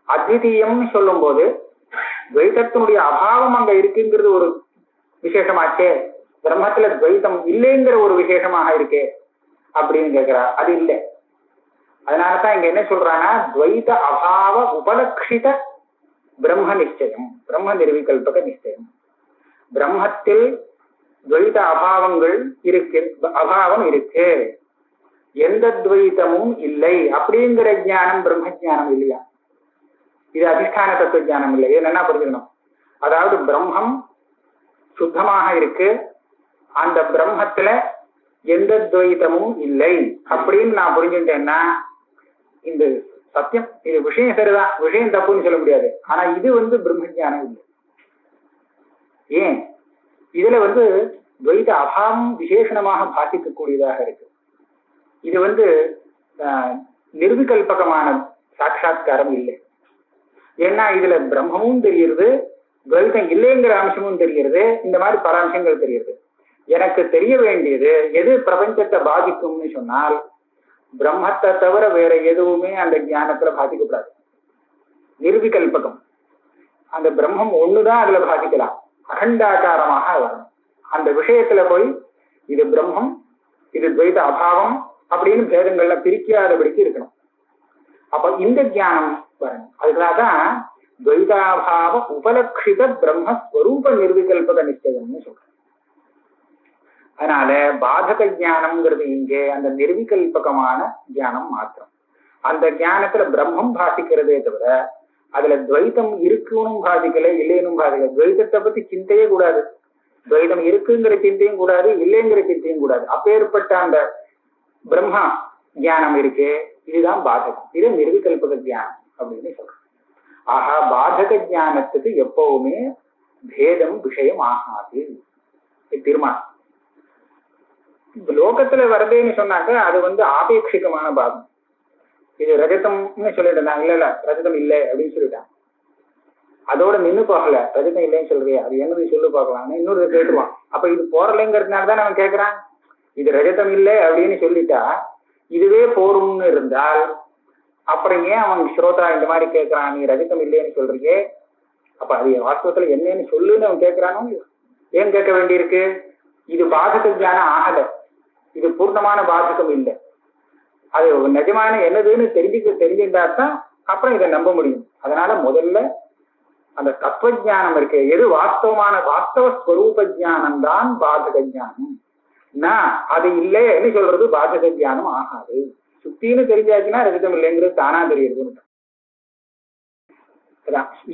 அத்விதீயம்னு சொல்லும் போது துவைதத்தினுடைய அபாவம் அங்க இருக்குங்கிறது ஒரு விசேஷமாச்சே, பிரம்மத்துல துவைதம் இல்லைங்கிற ஒரு விசேஷமாக இருக்கே அப்படின்னு கேட்கிறா. அது இல்லை. அதனாலதான் இங்க என்ன சொல்றாங்கன்னா துவைத அபாவ உபலட்சித பிரம்ம நிச்சயம், பிரம்ம நிர்விகல்பக நிச்சயம். பிரம்மத்தில் துவைத அபாவங்கள் இருக்கு, அபாவம் இருக்கு, எந்த துவைதமும் இல்லை அப்படிங்கிற ஞானம் பிரம்ம ஞானம் இல்லையா? இது அதிஷ்டான தத்துவ ஞானம் இல்லை. இது என்ன புரிஞ்சுக்கணும், அதாவது பிரம்மம் சுத்தமாக இருக்கு, அந்த பிரம்மத்துல எந்த துவைதமும் இல்லை அப்படின்னு நான் புரிஞ்சுட்டேன்னா இந்த சத்தியம், இது விஷயம் சரிதான், விஷயம் தப்புன்னு சொல்ல முடியாது. ஆனா இது பிரம்ம ஞானம் இல்லை. ஏன்? இதுல துவைத அபாவம் விசேஷணமாக பாசிக்கக்கூடியதாக இருக்கு. இது நிர்விகல்பகமான சாட்சா்காரம் இல்லை. ஏன்னா இதுல பிரம்மமும் தெரியுது, துவைதம் இல்லைங்கிற அம்சமும் தெரிகிறது, இந்த மாதிரி பல அம்சங்கள் தெரியுது. எனக்கு தெரிய வேண்டியது எது பிரபஞ்சத்தை பாதிக்கும்னு சொன்னால் பிரம்மத்தை தவிர வேற எதுவுமே அந்த ஞானத்துல பாதிக்கப்படாது. நிர்விகல்பகம், அந்த பிரம்மம் ஒண்ணுதான் அதுல பாதிக்கலாம், அகண்டாகாரமாக வரணும். அந்த விஷயத்துல போய் இது பிரம்மம், இது துவைத அபாவம் அப்படின்னு பேதங்கள்ல பிரிக்காதபடிக்கு இருக்கணும். அப்ப இந்த ஞானம் வரணும். அதுக்காகதான் துவைதாபாவ உபலட்சித பிரம்மஸ்வரூப நிர்விகல்பக நிச்சயம்னு சொல்றேன். அதனால பாதக ஞானம்ங்கிறது இங்கே அந்த நிர்விகல்பகமான ஞானம் மாத்திரம். அந்த ஞானத்துல பிரம்மம் பாதிக்கிறதே தவிர அதுல துவைதம் இருக்குன்னு பாதிக்கல, இல்லைன்னு பாதிக்கல. துவைதத்தை பத்தி சிந்தையே கூடாது, துவைதம் இருக்குங்கிற சிந்தையும் கூடாது, இல்லைங்கிற சிந்தையும் கூடாது. அப்பேற்பட்ட அந்த பிரம்மா ஞானம் இருக்கே, இதுதான் பாதகம். இது நிர்விகல்பக ஞானம் அப்படின்னு சொல்றோம். ஆஹா, பாதக ஞானத்துக்கு எப்பவுமே பேதம் விஷயம் ஆகாது தீர்மானம். லோகத்துல வருதேன்னு சொன்னாக்க அது ஆபேட்சிகமான பாகம். இது ரஜதம்னு சொல்லிட்டு இல்ல ரஜதம் இல்லை அப்படின்னு சொல்லிட்டான், அதோட நின்று போகல. ரஜதம் இல்லைன்னு சொல்றியா, அது என்னது சொல்லு பார்க்கலாம்னு இன்னொரு கேட்டுருவான். அப்ப இது போறலைங்கிறதுனாலதான் அவன் கேட்கறான். இது ரஜதம் இல்லை அப்படின்னு சொல்லிட்டா இதுவே போரும்னு இருந்தால் அப்புறம் ஏன் அவன் ஸ்ரோதா இந்த மாதிரி கேட்கறான், நீ ரஜதம் இல்லைன்னு சொல்றியே, அப்ப அது வாஸ்தவத்துல என்னன்னு சொல்லுன்னு அவன் கேட்கறானோ. ஏன் கேட்க வேண்டியிருக்கு? இது பாதக ஞானம் ஆகல, இது பூர்ணமான பாதகம் இல்லை. அது நிஜமான என்னதுன்னு தெரிஞ்சுட்டாதான் அப்புறம் இதை நம்ப முடியும். அதனால முதல்ல அந்த தத்துவ ஞானம் இருக்கு, எது வாஸ்தவமான வாஸ்தவ ஸ்வரூப ஞானம் தான் பாதக ஞானம். அது இல்லைன்னு சொல்றது பாதக ஞானம் ஆகாது. சுத்தின்னு தெரிஞ்சாச்சுன்னா ரஜிதம் இல்லைங்கிறது தானா தெரியுது.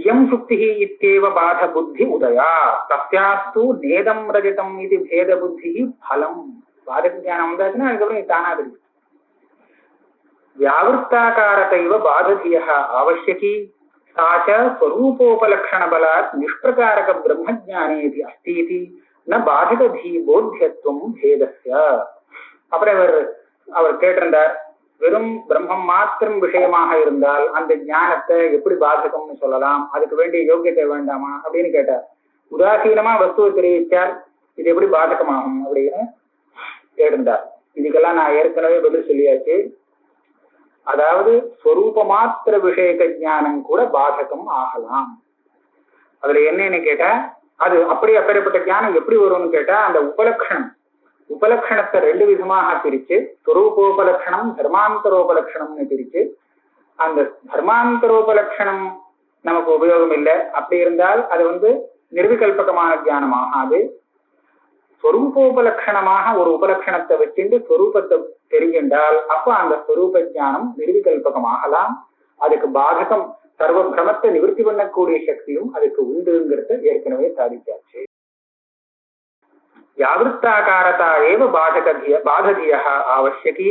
இயம் சுக்தி இத்தேவ பாத புத்தி உதயா தஸ்யாஸ்து நேதம் ரஜதம் இது பேத புத்தி பலம். பாதக ஞானம் வந்தாச்சுன்னா அதுக்கப்புறம் இது தானா தெரியும். வியாவிருத்தாகாரத்தைவ பாததிய அவசியகி சாச்ச ஸ்வரூபோபலக்ஷண பலாத் நிஷ்பிரகாரக பிரம்மஜானே அஸ்தி ந பாதகதி போத்தியத்துவம் பேதஸ்ய. அப்புறம் அவர் கேட்டிருந்தார், வெறும் பிரம்மம் மாத்திரம் விஷயமாக இருந்தால் அந்த ஞானத்தை எப்படி பாதகம்னு சொல்லலாம், அதுக்கு வேண்டிய யோகியத்தை வேண்டாமா அப்படின்னு கேட்டார். உதாசீனமா வஸ்துவை தெரிவித்தால் இது எப்படி பாதகமாகும் அப்படின்னு கேட்டிருந்தார். இதுக்கெல்லாம் நான் ஏற்கனவே பதில் சொல்லியாச்சு. அதாவது ஸ்வரூப மாத்திர விஷயக ஞானம் கூட பாதகம் ஆகலாம். அதுல என்னன்னு கேட்டா அது அப்பேற்பட்ட ஞானம் எப்படி வரும்னு கேட்டா அந்த உபலக்ஷணத்தை ரெண்டு விதமாக பிரிச்சு ஸ்வரூபோபலக்ஷணம் தர்மாந்தரோபலக்ஷணம்னு பிரிச்சு, அந்த தர்மாந்தரோபலக்ஷணம் நமக்கு உபயோகம் இல்லை அப்படி இருந்தால் அது நிர்விகல்பகமான ஞானம் ஆகாது. ஸ்வரூபோபலட்சணமாக ஒரு உபலட்சணத்தை வச்சுட்டு ஸ்வரூபத்தை தெரிஞ்சின்றால் அப்ப அந்த ஸ்வரூப ஞானம் நிர்விகல்பகமாகலாம். அதுக்கு பாதகம் சர்வ பிரமத்தை நிவர்த்தி பண்ணக்கூடிய சக்தியும் அதுக்கு உண்டுங்கிறத ஏற்கனவே சாதிச்சாச்சு. யாவிருத்தாகாரதா ஏவ பாததிய ஆவசியகி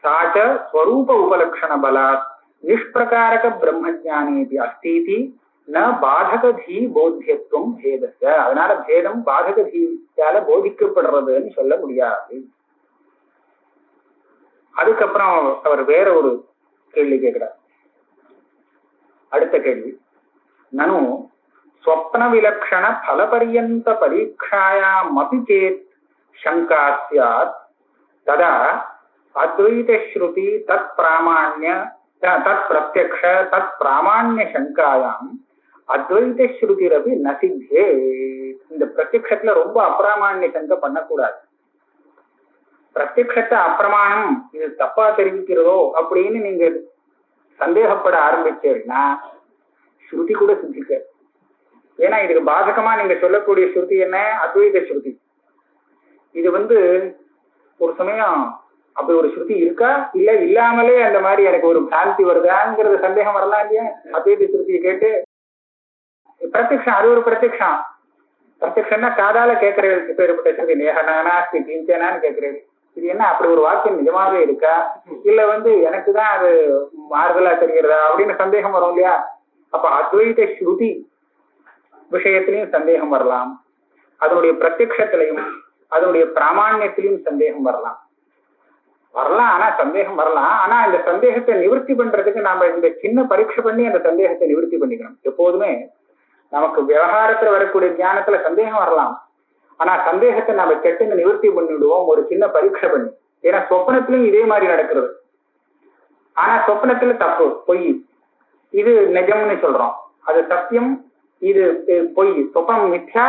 சாச்ச ஸ்வரூப உபலட்சண பலாத் நிஷ்பிரகாரக பிரம்மஜானேபி அஸ்தீதி ந பாதகதீ போத்தியத்துவம் பேதஸ்ய. அதனால பேதம் பாதகதீயால போதிக்கப்படுறதுன்னு சொல்ல முடியாது. அதுக்கப்புறம் அவர் வேற ஒரு கேள்வி கேட்கிறார். அடுத்த கேள்வி, நனு ஸ்வப்ன விலக்ஷண பலபரியந்த பரீட்சாயாமபி சேத் சங்கா ஸ்யாத் ததா அத்வைத ஸ்ருதி தத் பிராமாண்ய தத் பிரத்யக்ஷ தத் பிராமாண்ய சங்காயாம் அத்வைத ஸ்ருதிரபி நசித்தே. இந்த பிரத்யக்ஷத்துல ரொம்ப அப்பிராமாண்ய சங்கை பண்ணக்கூடாது. பிரத்யக்ஷத்தை அப்பிரமாணம் இது தப்பா தெரிவிக்கிறதோ அப்படின்னு நீங்க சந்தேகப்பட ஆரம்பிச்சீங்கன்னா ஸ்ருதி கூட சித்திக்க. ஏன்னா இதுக்கு பாதகமா நீங்க சொல்லக்கூடிய ஸ்ருதி என்ன? அத்வைத ஸ்ருதி. இது ஒரு சமயம் அப்படி ஒரு ஸ்ருதி இருக்கா இல்ல இல்லாமலே அந்த மாதிரி எனக்கு ஒரு பிராந்தி வருதாங்கிறது சந்தேகம் வரலாம் இல்லையா? அத்வைத ஸ்ருதியை கேட்டு பிரத்யக்ஷம், அது ஒரு பிரத்யக்ஷம். பிரத்யக்ஷம்னா காதால கேட்கறது. பேருப்பட்ட ஸ்ருதி நேகனாஸ்தி கிஞ்சனான்னு கேட்கறது. இது என்ன அப்படி ஒரு வாக்கியம் நிஜமாவே இருக்கா இல்ல எனக்குதான் அது மாறுதலா தெரிகிறதா அப்படின்னு சந்தேகம் வரும் இல்லையா? அப்ப அத்வைத ஸ்ருதி விஷயத்திலையும் சந்தேகம் வரலாம், அதனுடைய பிரத்யக்ஷத்திலையும் அதனுடைய பிராமாண்யத்திலையும் சந்தேகம் வரலாம். ஆனா சந்தேகம் வரலாம். ஆனா இந்த சந்தேகத்தை நிவர்த்தி பண்றதுக்கு நாம இந்த சின்ன பரீட்சை பண்ணி அந்த சந்தேகத்தை நிவர்த்தி பண்ணிக்கணும். எப்போதுமே நமக்கு விவகாரத்துல வரக்கூடிய ஞானத்துல சந்தேகம் வரலாம். ஆனா சந்தேகத்தை நாம கெட்டுன்னு நிவர்த்தி பண்ணிவிடுவோம் ஒரு சின்ன பரீட்சை பண்ணி. ஏன்னா சொப்பனத்திலும் இதே மாதிரி நடக்கிறது. ஆனா சொப்பனத்துல தப்பு, பொய், இது நிஜம்னு சொல்றோம், அது சத்தியம், இது பொய். சொப்பனம் மித்யா,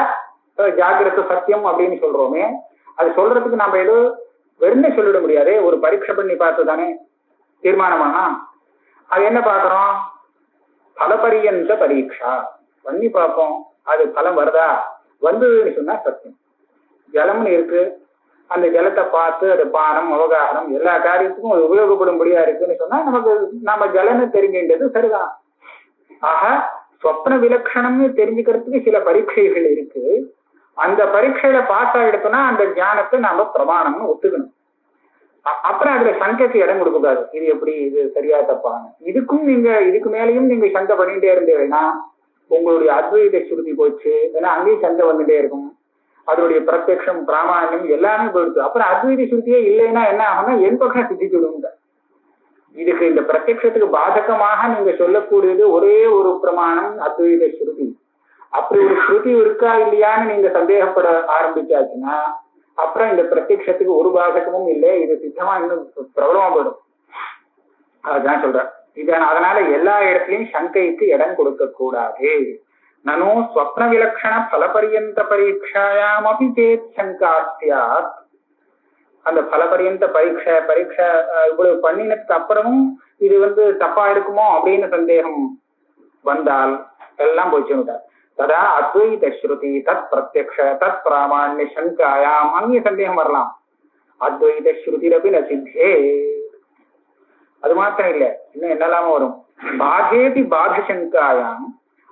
ஜாகிரத சத்தியம் அப்படின்னு சொல்றோமே, அது சொல்றதுக்கு நாம ஏதோ வெறுமே சொல்லிட முடியாது. ஒரு பரீட்சை பண்ணி பார்த்து தானே தீர்மானமானா. அது என்ன பார்க்கிறோம்? பலபரியந்த பரீட்சா பண்ணி பார்ப்போம். அது பலம் வருதா? வந்ததுன்னு சொன்னா சத்தியம். ஜலம்னு இருக்கு, அந்த ஜலத்தை பார்த்து அது பானம் அவகாரம் எல்லா காரியத்துக்கும் அது உபயோகப்படும்படியா இருக்குன்னு சொன்னா நாம ஜலன்னு தெரிஞ்சின்றது சரிதான். ஆக சொப்ன விலட்சணம்னு தெரிஞ்சுக்கிறதுக்கு சில பரீட்சைகள் இருக்கு. அந்த பரீட்சையில பாஸ் ஆகிடுத்தோம்னா அந்த ஞானத்தை நாம பிரமாணம்னு ஒத்துக்கணும். அப்புறம் அதுல சங்கைக்கு இடம் கொடுக்கூடாது. இது எப்படி, இது சரியா தப்பான. இதுக்கு மேலேயும் நீங்க சங்கை பண்ணிட்டே இருந்தீங்கன்னா உங்களுடைய அத்வைத ஸ்ருதி போச்சு. ஏன்னா அங்கேயும் சங்கை வந்துட்டே இருக்கும். அதனுடைய பிரத்யக்ஷம் பிராமாண்யம் எல்லாமே போயிடுச்சு. அப்புறம் அத்வைத ஸ்ருதியே இல்லைன்னா என்ன ஆகும்னா என் பக்கம் சித்திச்சு விடுங்க. இதுக்கு இந்த பிரத்யக்ஷத்துக்கு பாதகமாக நீங்க சொல்லக்கூடியது ஒரே ஒரு பிரமாணம் அத்வைத ஸ்ருதி. அப்படி ஒரு ஸ்ருதி இருக்கா இல்லையான்னு நீங்க சந்தேகப்பட ஆரம்பிச்சாச்சுன்னா அப்புறம் இந்த பிரத்யக்ஷத்துக்கு ஒரு பாதகமும் இல்லை, இது சித்தமா இன்னும் பிரபலமா போயிடும். அதுதான் சொல்றேன். அதனால எல்லா இடத்துலயும் சங்கைக்கு இடம் கொடுக்க கூடாது. நனோ ஸ்வப்ன விலக்ஷண பலபரியந்த பரீட்சாயாமபி சேத் சங்கா ஸ்யாத். அந்த பலபரியந்த பரீட்சை இவ்வளவு பண்ணினதுக்கு அப்புறமும் இது தப்பா இருக்குமோ அப்படின்னு சந்தேகம் வந்தால் எல்லாம் போச்சுட்டார். ததா அத்வைத ஸ்ருதி தத் பிரத்யக்ஷ தத் பிராமாண்ய சங்காயாம். அங்கே சந்தேகம் வரலாம். அத்வைத ஸ்ருதிரபி நசித்தே. அது மாத்திரம் இல்ல, இன்னும் என்னெல்லாம வரும். பாதேதி பாதசங்காயாம்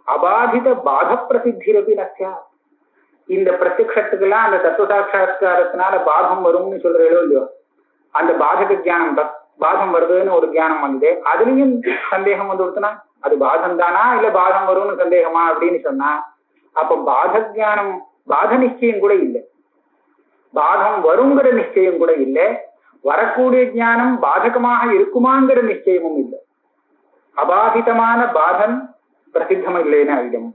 அபாதித பாத பிரசித்திரபி நசியா. இந்த பிரத்யக்ஷத்துக்கெல்லாம் அந்த தத்துவ சாட்சா்காரத்தினால பாதம் வரும்னு சொல்றீங்களோ இல்லையோ, அந்த பாதக ஜானம் பாதம் வருதுன்னு ஒரு ஜானம் வந்து அதுலயும் சந்தேகம் வந்து கொடுத்தனா அது பாதம் தானா இல்ல பாதம் வரும்னு சந்தேகமா அப்படின்னு சொன்னா அப்ப பாத ஜானம் பாத நிச்சயம் கூட இல்லை, பாதம் வருங்கிற நிச்சயம் கூட இல்லை, வரக்கூடிய ஞானம் பாதகமாக இருக்குமாங்கிற நிச்சயமும் இல்லை. அபாதிதமான பாதம் பிரசித்தம் இல்லைன்னு அர்த்தம்.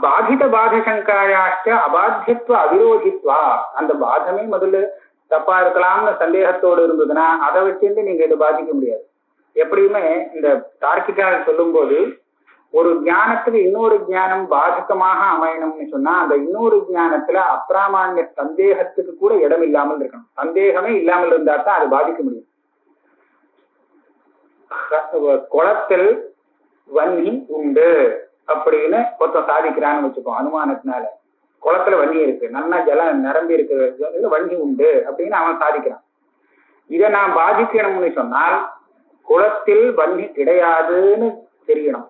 பாதித பாதசங்காயாச்ச அபாத்தியத்துவ அவிரோதித்வா. அந்த பாதமே முதல்ல தப்பா இருக்கலாம்னு சந்தேகத்தோடு இருந்ததுன்னா அதை வச்சுட்டு நீங்க இதை பாதிக்க முடியாது. எப்படியுமே இந்த தார்க்கிகால் சொல்லும் போது ஒரு ஞானத்துக்கு இன்னொரு ஞானம் பாதகமாக அமையணும்னு சொன்னா அந்த இன்னொரு ஞானத்துல அப்பிராமாண்ய சந்தேகத்துக்கு கூட இடம் இல்லாமல் இருக்கணும். சந்தேகமே இல்லாமல் இருந்தா தான் அது பாதிக்க முடியும். குளத்தில் வன்னி உண்டு அப்படின்னு ஒருத்தன் சாதிக்கிறான்னு வச்சுப்போம். அனுமானத்தினால குளத்துல வன்னி இருக்கு, நல்லா ஜலம் நிரம்பி இருக்கிற வன்னி உண்டு அப்படின்னு அவன் சாதிக்கிறான். இதை நான் பாதிக்கணும்னு சொன்னால் குளத்தில் வன்னி கிடையாதுன்னு தெரியணும்.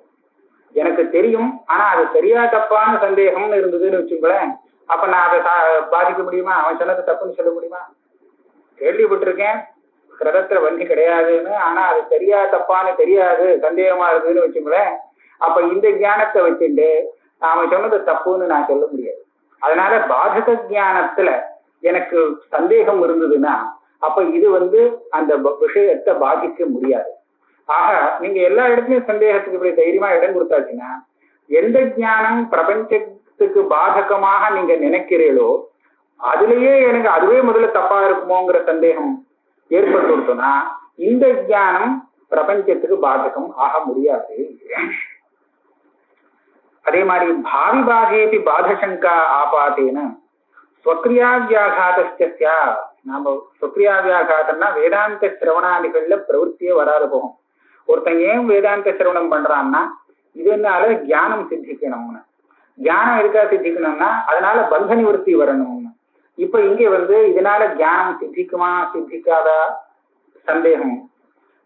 எனக்கு தெரியும், ஆனா அது சரியா தப்பான சந்தேகம்னு இருந்ததுன்னு வச்சுக்கோங்களேன், அப்ப நான் அதை பாதிக்க முடியுமா? அவன் சொன்னது தப்புன்னு சொல்ல முடியுமா? கேள்விப்பட்டிருக்கேன் கிரகத்துல வன்னி கிடையாதுன்னு, ஆனா அது சரியா தப்பான்னு தெரியாது, சந்தேகமா இருக்குதுன்னு வச்சுக்கோங்களேன், அப்ப இந்த ஞானத்தை வச்சுட்டு அவன் சொன்னது தப்புன்னு நான் சொல்ல முடியாது. அதனால பாதக ஞானத்துல எனக்கு சந்தேகம் இருந்ததுன்னா அப்ப இது அந்த விஷயத்தை பாதிக்க முடியாது. ஆக நீங்க எல்லா இடத்துலயும் சந்தேகத்துக்கு இப்படி தைரியமா இடம் கொடுத்தாச்சுன்னா, எந்த ஞானம் பிரபஞ்சத்துக்கு பாதகமாக நீங்க நினைக்கிறீர்களோ அதுலயே எனக்கு அதுவே முதல்ல தப்பா இருக்குமோங்கிற சந்தேகம் ஏற்பட்டு கொடுத்தோம்னா இந்த ஞானம் பிரபஞ்சத்துக்கு பாதகம் ஆக முடியாது. அதே மாதிரி பாவி பாதேபி பாதசங்கா ஆபாத்தேன ஸ்வக்ரியா வியாகாதஸ்ய. நாம ஸ்வக்ரியா வியாகாதம்னா வேதாந்த சிரவணாதிகள்ல பிரவருத்தியே வராது போகும். ஒருத்தன் ஏன் வேதாந்த சிரவணம் பண்றான்னா இதனால ஞானம் சித்திக்கணும்னு. ஞானம் எதுக்கா சித்திக்கணும்னா அதனால பந்த நிவர்த்தி வரணும்னு. இப்ப இங்க இதனால ஞானம் சித்திக்குமா சித்திக்காதா சந்தேகம்,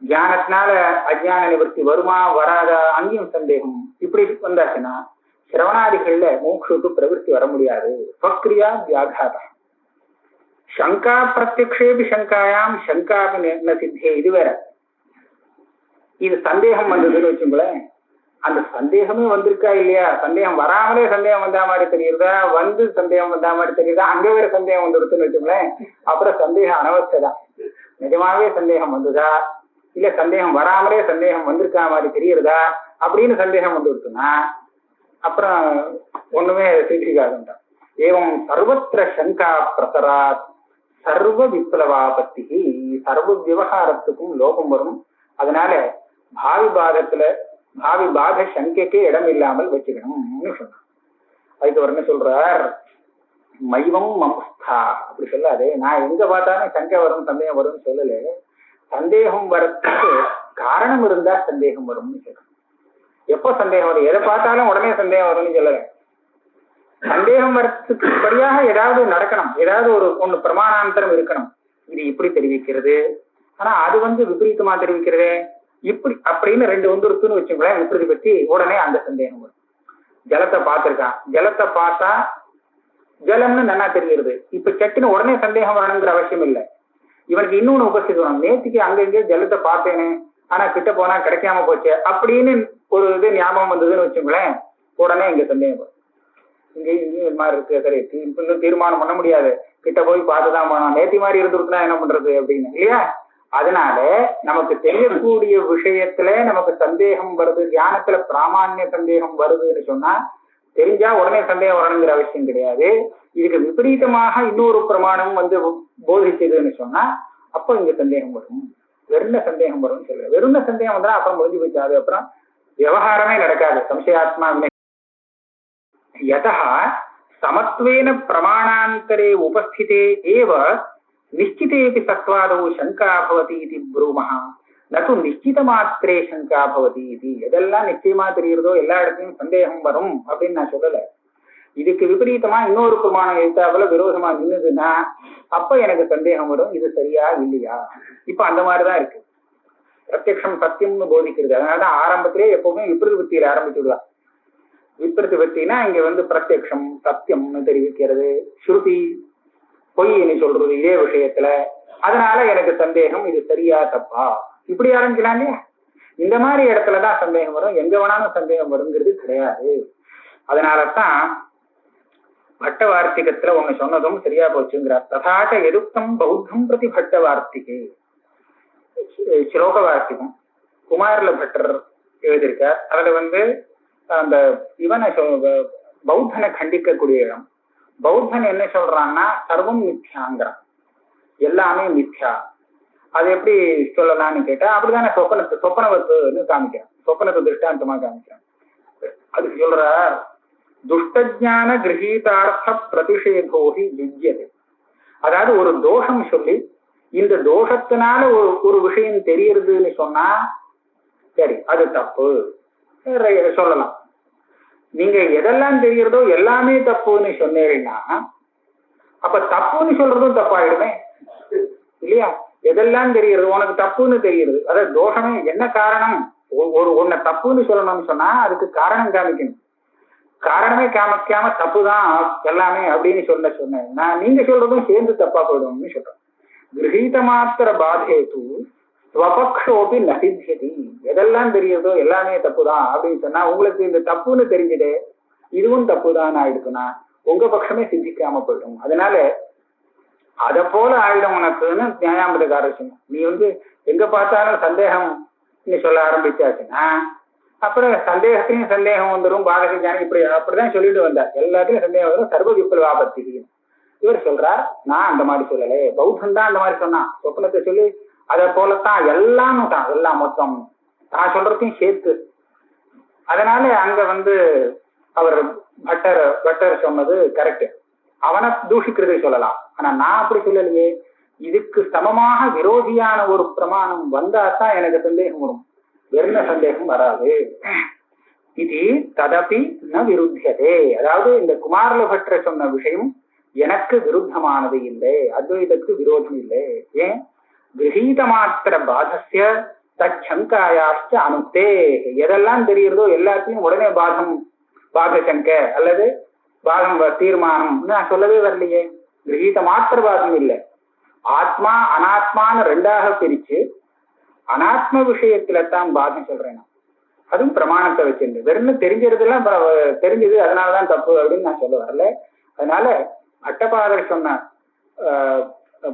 ஞானத்தினால அஜ்ஞான நிவர்த்தி வருமா வராதா அங்கேயும் சந்தேகம். இப்படி வந்தாச்சுன்னா சிரவணாதிகள்ல மோக்ஷுக்கு பிரவருத்தி வர முடியாது. ஸ்வக்ரியா வியாகாதம். சங்கா பிரத்யக்ஷேபி சங்காயாம் சங்காபி ந சித்தே. இது வேற. இது சந்தேகம் வந்ததுன்னு வச்சுங்களேன், அந்த சந்தேகமே வந்திருக்கா இல்லையா, சந்தேகம் வராமலே சந்தேகம் வந்தா மாதிரி தெரியுதா, சந்தேகம் வந்தா மாதிரி தெரியுதா, அங்க வேற சந்தேகம் வந்துருக்குன்னு வச்சுங்களேன், அப்புறம் சந்தேகம் அனவஸ்தைதான். நிஜமாவே சந்தேகம் வந்ததா இல்ல சந்தேகம் வராமலே சந்தேகம் வந்திருக்கா மாதிரி தெரியுறதா அப்படின்னு சந்தேகம் வந்துருக்குன்னா அப்புறம் ஒண்ணுமே சித்திக்காதுன்றான். ஏவம் சர்வத்திர சங்கா பிரசராத் சர்வ விப்ளவாபத்தி. சர்வ விவகாரத்துக்கும் லோகம் வரும். அதனால பாவி பாத சங்கைக்கே இடம் இல்லாமல் வச்சுக்கணும்னு சொன்னான். அதுக்கு அவர் என்ன சொல்றார், மைவம் மம்ஸ்தா அப்படி சொல்லாதே. நான் எங்க பார்த்தாலும் சங்கை வரும் சந்தேகம் வரும்னு சொல்லல. சந்தேகம் வரத்துக்கு காரணம் இருந்தா சந்தேகம் வரும்னு சொல்றேன். எப்போ சந்தேகம் வரும், எதை பார்த்தாலும் உடனே சந்தேகம் வரும்னு சொல்லல. சந்தேகம் வரத்துக்கு படியாக ஏதாவது நடக்கணும், ஏதாவது ஒண்ணு பிரமாணாந்தரம் இருக்கணும். இது இப்படி தெரிவிக்கிறது, ஆனா அது விபரீதமா தெரிவிக்கிறதே இப்படி அப்படின்னு ரெண்டு இருக்குன்னு வச்சுங்களேன். விபரீதி பற்றி உடனே அந்த சந்தேகம் வரும். ஜலத்தை பார்த்திருக்கான், ஜலத்தை பார்த்தா ஜலம்னு நல்லா தெரிகிறது. இப்ப சட்டுன்னு உடனே சந்தேகம் வரணுங்கிற அவசியம் இல்லை. இவனுக்கு இன்னொன்னு உபஸ்திதம், நேற்றுக்கு அங்கங்கே ஜலத்தை பார்த்தேனே ஆனா கிட்ட போனா கிடைக்காம போச்சு அப்படின்னு ஒரு இது ஞாபகம் வந்ததுன்னு வச்சுங்களேன், உடனே இங்க சந்தேகம் வரும். இங்கேயும் இது மாதிரி இருக்கு, சரி இன்னும் தீர்மானம் பண்ண முடியாது, கிட்ட போய் பார்த்துதான் போனோம், நேத்தி மாதிரி இருந்துருக்குன்னா என்ன பண்றது அப்படின்னு இல்லையா. அதனால நமக்கு தெரியக்கூடிய விஷயத்துல நமக்கு சந்தேகம் வருது, ஞானத்துல பிராமான்ய சந்தேகம் வருதுன்னு சொன்னா தெரிஞ்சா உடனே சந்தேகம் வரணுங்கிற அவசியம் கிடையாது. இதுக்கு விபரீதமாக இன்னொரு பிரமாணம் போதிச்சதுன்னு சொன்னா அப்போ இங்க சந்தேகம் வரும், வெறும் சந்தேகம் வரும்னு சொல்ல. வெறும் சந்தேகம் வந்தா அப்புறம் முடிஞ்சு போச்சாது, அப்புறம் விவகாரமே நடக்காது. சம்சயாத்மா யதா சமத்வேன பிரமாணாந்தரே உபஸ்திதே ஏவ நிச்சிதேபி சத்வாதோ சங்கா பவதி இது ப்ரூமஹ நது நிச்சித மாத்திரே சங்கா பவதி இது. எதெல்லாம் நிச்சயமா தெரியுறதோ எல்லா இடத்துலயும் சந்தேகம் வரும் அப்படின்னு நான் சொல்லல. இதுக்கு விபரீதமா இன்னொரு பிரமாணம் எழுத்தாப்புல விரோதமா நின்னுதுன்னா அப்ப எனக்கு சந்தேகம் வரும், இது சரியா இல்லையா. இப்ப அந்த மாதிரிதான் இருக்கு. பிரத்யக்ஷம் சத்தியம்னு போதிக்கிறது. அதனாலதான் ஆரம்பத்திலே எப்பவுமே விபரீதிபத்தியில ஆரம்பிச்சுடலாம். விபரீதிபத்தினா இங்க பிரத்யக்ஷம் சத்தியம்னு தெரிவிக்கிறது, ஸ்ருதி பொய்ன்னு சொல்றது இதே விஷயத்துல. அதனால எனக்கு சந்தேகம், இது சரியா தப்பா இப்படி ஆரம்பிக்கலாம் இல்லையா. இந்த மாதிரி இடத்துலதான் சந்தேகம் வரும், எங்க வேணாலும் சந்தேகம் வருங்கிறது கிடையாது. அதனாலதான் பட்ட வார்த்திகத்துல ஒண்ணு சொன்னதும் சரியா போச்சுங்கிறார். ததாச்ச எதுக்தம் பௌத்தம் பிரதி பட்ட வார்த்திகே. ஸ்லோக வார்த்திகம் குமாரில பட்டர் எழுதியிருக்கார். அதுல அந்த இவனை பௌத்தனை கண்டிக்கக்கூடிய இடம். பௌத்தன் என்ன சொல்றான்னா சர்வம் மித்யாங்கிறான், எல்லாமே மித்யா. அது எப்படி சொல்லலாம்னு கேட்டா அப்படிதானே சொப்பனவத்துன்னு காமிக்கிறான், சொப்பனத்தை திருஷ்டாந்தமா காமிக்கிறான். அதுக்கு சொல்ற துஷ்டஜான கிரகீதார்த்த பிரதிஷேதோகி யுஜ்யது. அதாவது ஒரு தோஷம் சொல்லி இந்த தோஷத்தினால ஒரு விஷயம் தெரியறதுன்னு சொன்னா சரி அது தப்பு சொல்லலாம். நீங்க எதெல்லாம் தெரியறதோ எல்லாமே தப்புன்னு சொன்னீங்கன்னா அப்ப தப்புன்னு சொல்றதும் தப்பாயிடுமே இல்லையா? எதெல்லாம் தெரியுது உனக்கு தப்புன்னு தெரியுது, அதாவது தோஷமே என்ன காரணம்? உன்னை தப்புன்னு சொல்லணும்னு சொன்னா அதுக்கு காரணம் காமிக்கணும். காரணமே காமிக்காம தப்புதான் எல்லாமே அப்படின்னு சொன்னேன் நான் நீங்க சொல்றதும் சேர்ந்து தப்பா போயிடும்னு சொல்றேன். கிரகீத மாத்திர பாதேது ஸ்வபக்ஷோபி நசித்தியதி. எதெல்லாம் தெரியுதோ எல்லாமே தப்புதான் அப்படின்னு சொன்னா உங்களுக்கு இந்த தப்புன்னு தெரிஞ்சுது இதுவும் தப்புதான் ஆயிடுச்சுன்னா உங்க பட்சமே சித்திக்காம போயிடும். அதனால அத போல ஆயிடும் உனக்குன்னு நியாயாம்பதக்காரர் சொன்ன. நீ எங்க பார்த்தாலும் சந்தேகம் நீ சொல்ல ஆரம்பிச்சாச்சுன்னா அப்புறம் சந்தேகத்திலையும் சந்தேகம் வந்துடும், பாதக ஞானம் இப்படி அப்படிதான் சொல்லிட்டு வந்தார். எல்லாத்துலயும் சந்தேகம் வரும், சர்வ விப்ளவாபத்தி. இவர் சொல்றார் நான் அந்த மாதிரி சொல்லலை, பௌத்தன் தான் அந்த மாதிரி சொன்னான். சொப்பனத்தை சொல்லி அதை போலத்தான் எல்லாம் தான், எல்லாம் மொத்தம் நான் சொல்றதையும் சேர்த்து. அதனால அங்க அவர் பட்டர் சொன்னது கரெக்ட், அவனை தூஷிக்கிறதை சொல்லலாம். ஆனா நான் அப்படி சொல்லலையே, இதுக்கு சமமாக விரோதியான ஒரு பிரமாணம் வந்தாதான் எனக்கு சந்தேகம் வரும், வெறும் சந்தேகம் வராது. இது ததபி ந விருத்தியதே. அதாவது இந்த குமாரல பட்டர் சொன்ன விஷயம் எனக்கு விருத்தமானது இல்லை, அத்வைதத்துக்கு விரோதம் இல்லை. ஏன்? கிரகீத மாத்திர பாதஸ்ய தச்சங்காயாச்ச அனுக்தே. எதெல்லாம் தெரியுறதோ எல்லாத்தையும் உடனே பாதசங்க அல்லது பாதம் தீர்மானம் நான் சொல்லவே வரலையே. கிரகீத மாத்திர பாதம் இல்லை, ஆத்மா அனாத்மான்னு ரெண்டாக பிரிச்சு அனாத்ம விஷயத்துல தான் பாதம் சொல்றேன். அதுவும் பிரமாணத்தை வச்சிருந்து வெறும் தெரிஞ்சதெல்லாம் தெரிஞ்சது அதனாலதான் தப்பு அப்படின்னு நான் சொல்ல வரல. அதனால பட்டபாதர் சொன்ன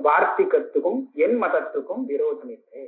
வார்த்திகத்துக்கும் என் மதத்துக்கும் விரோதம் இல்லை.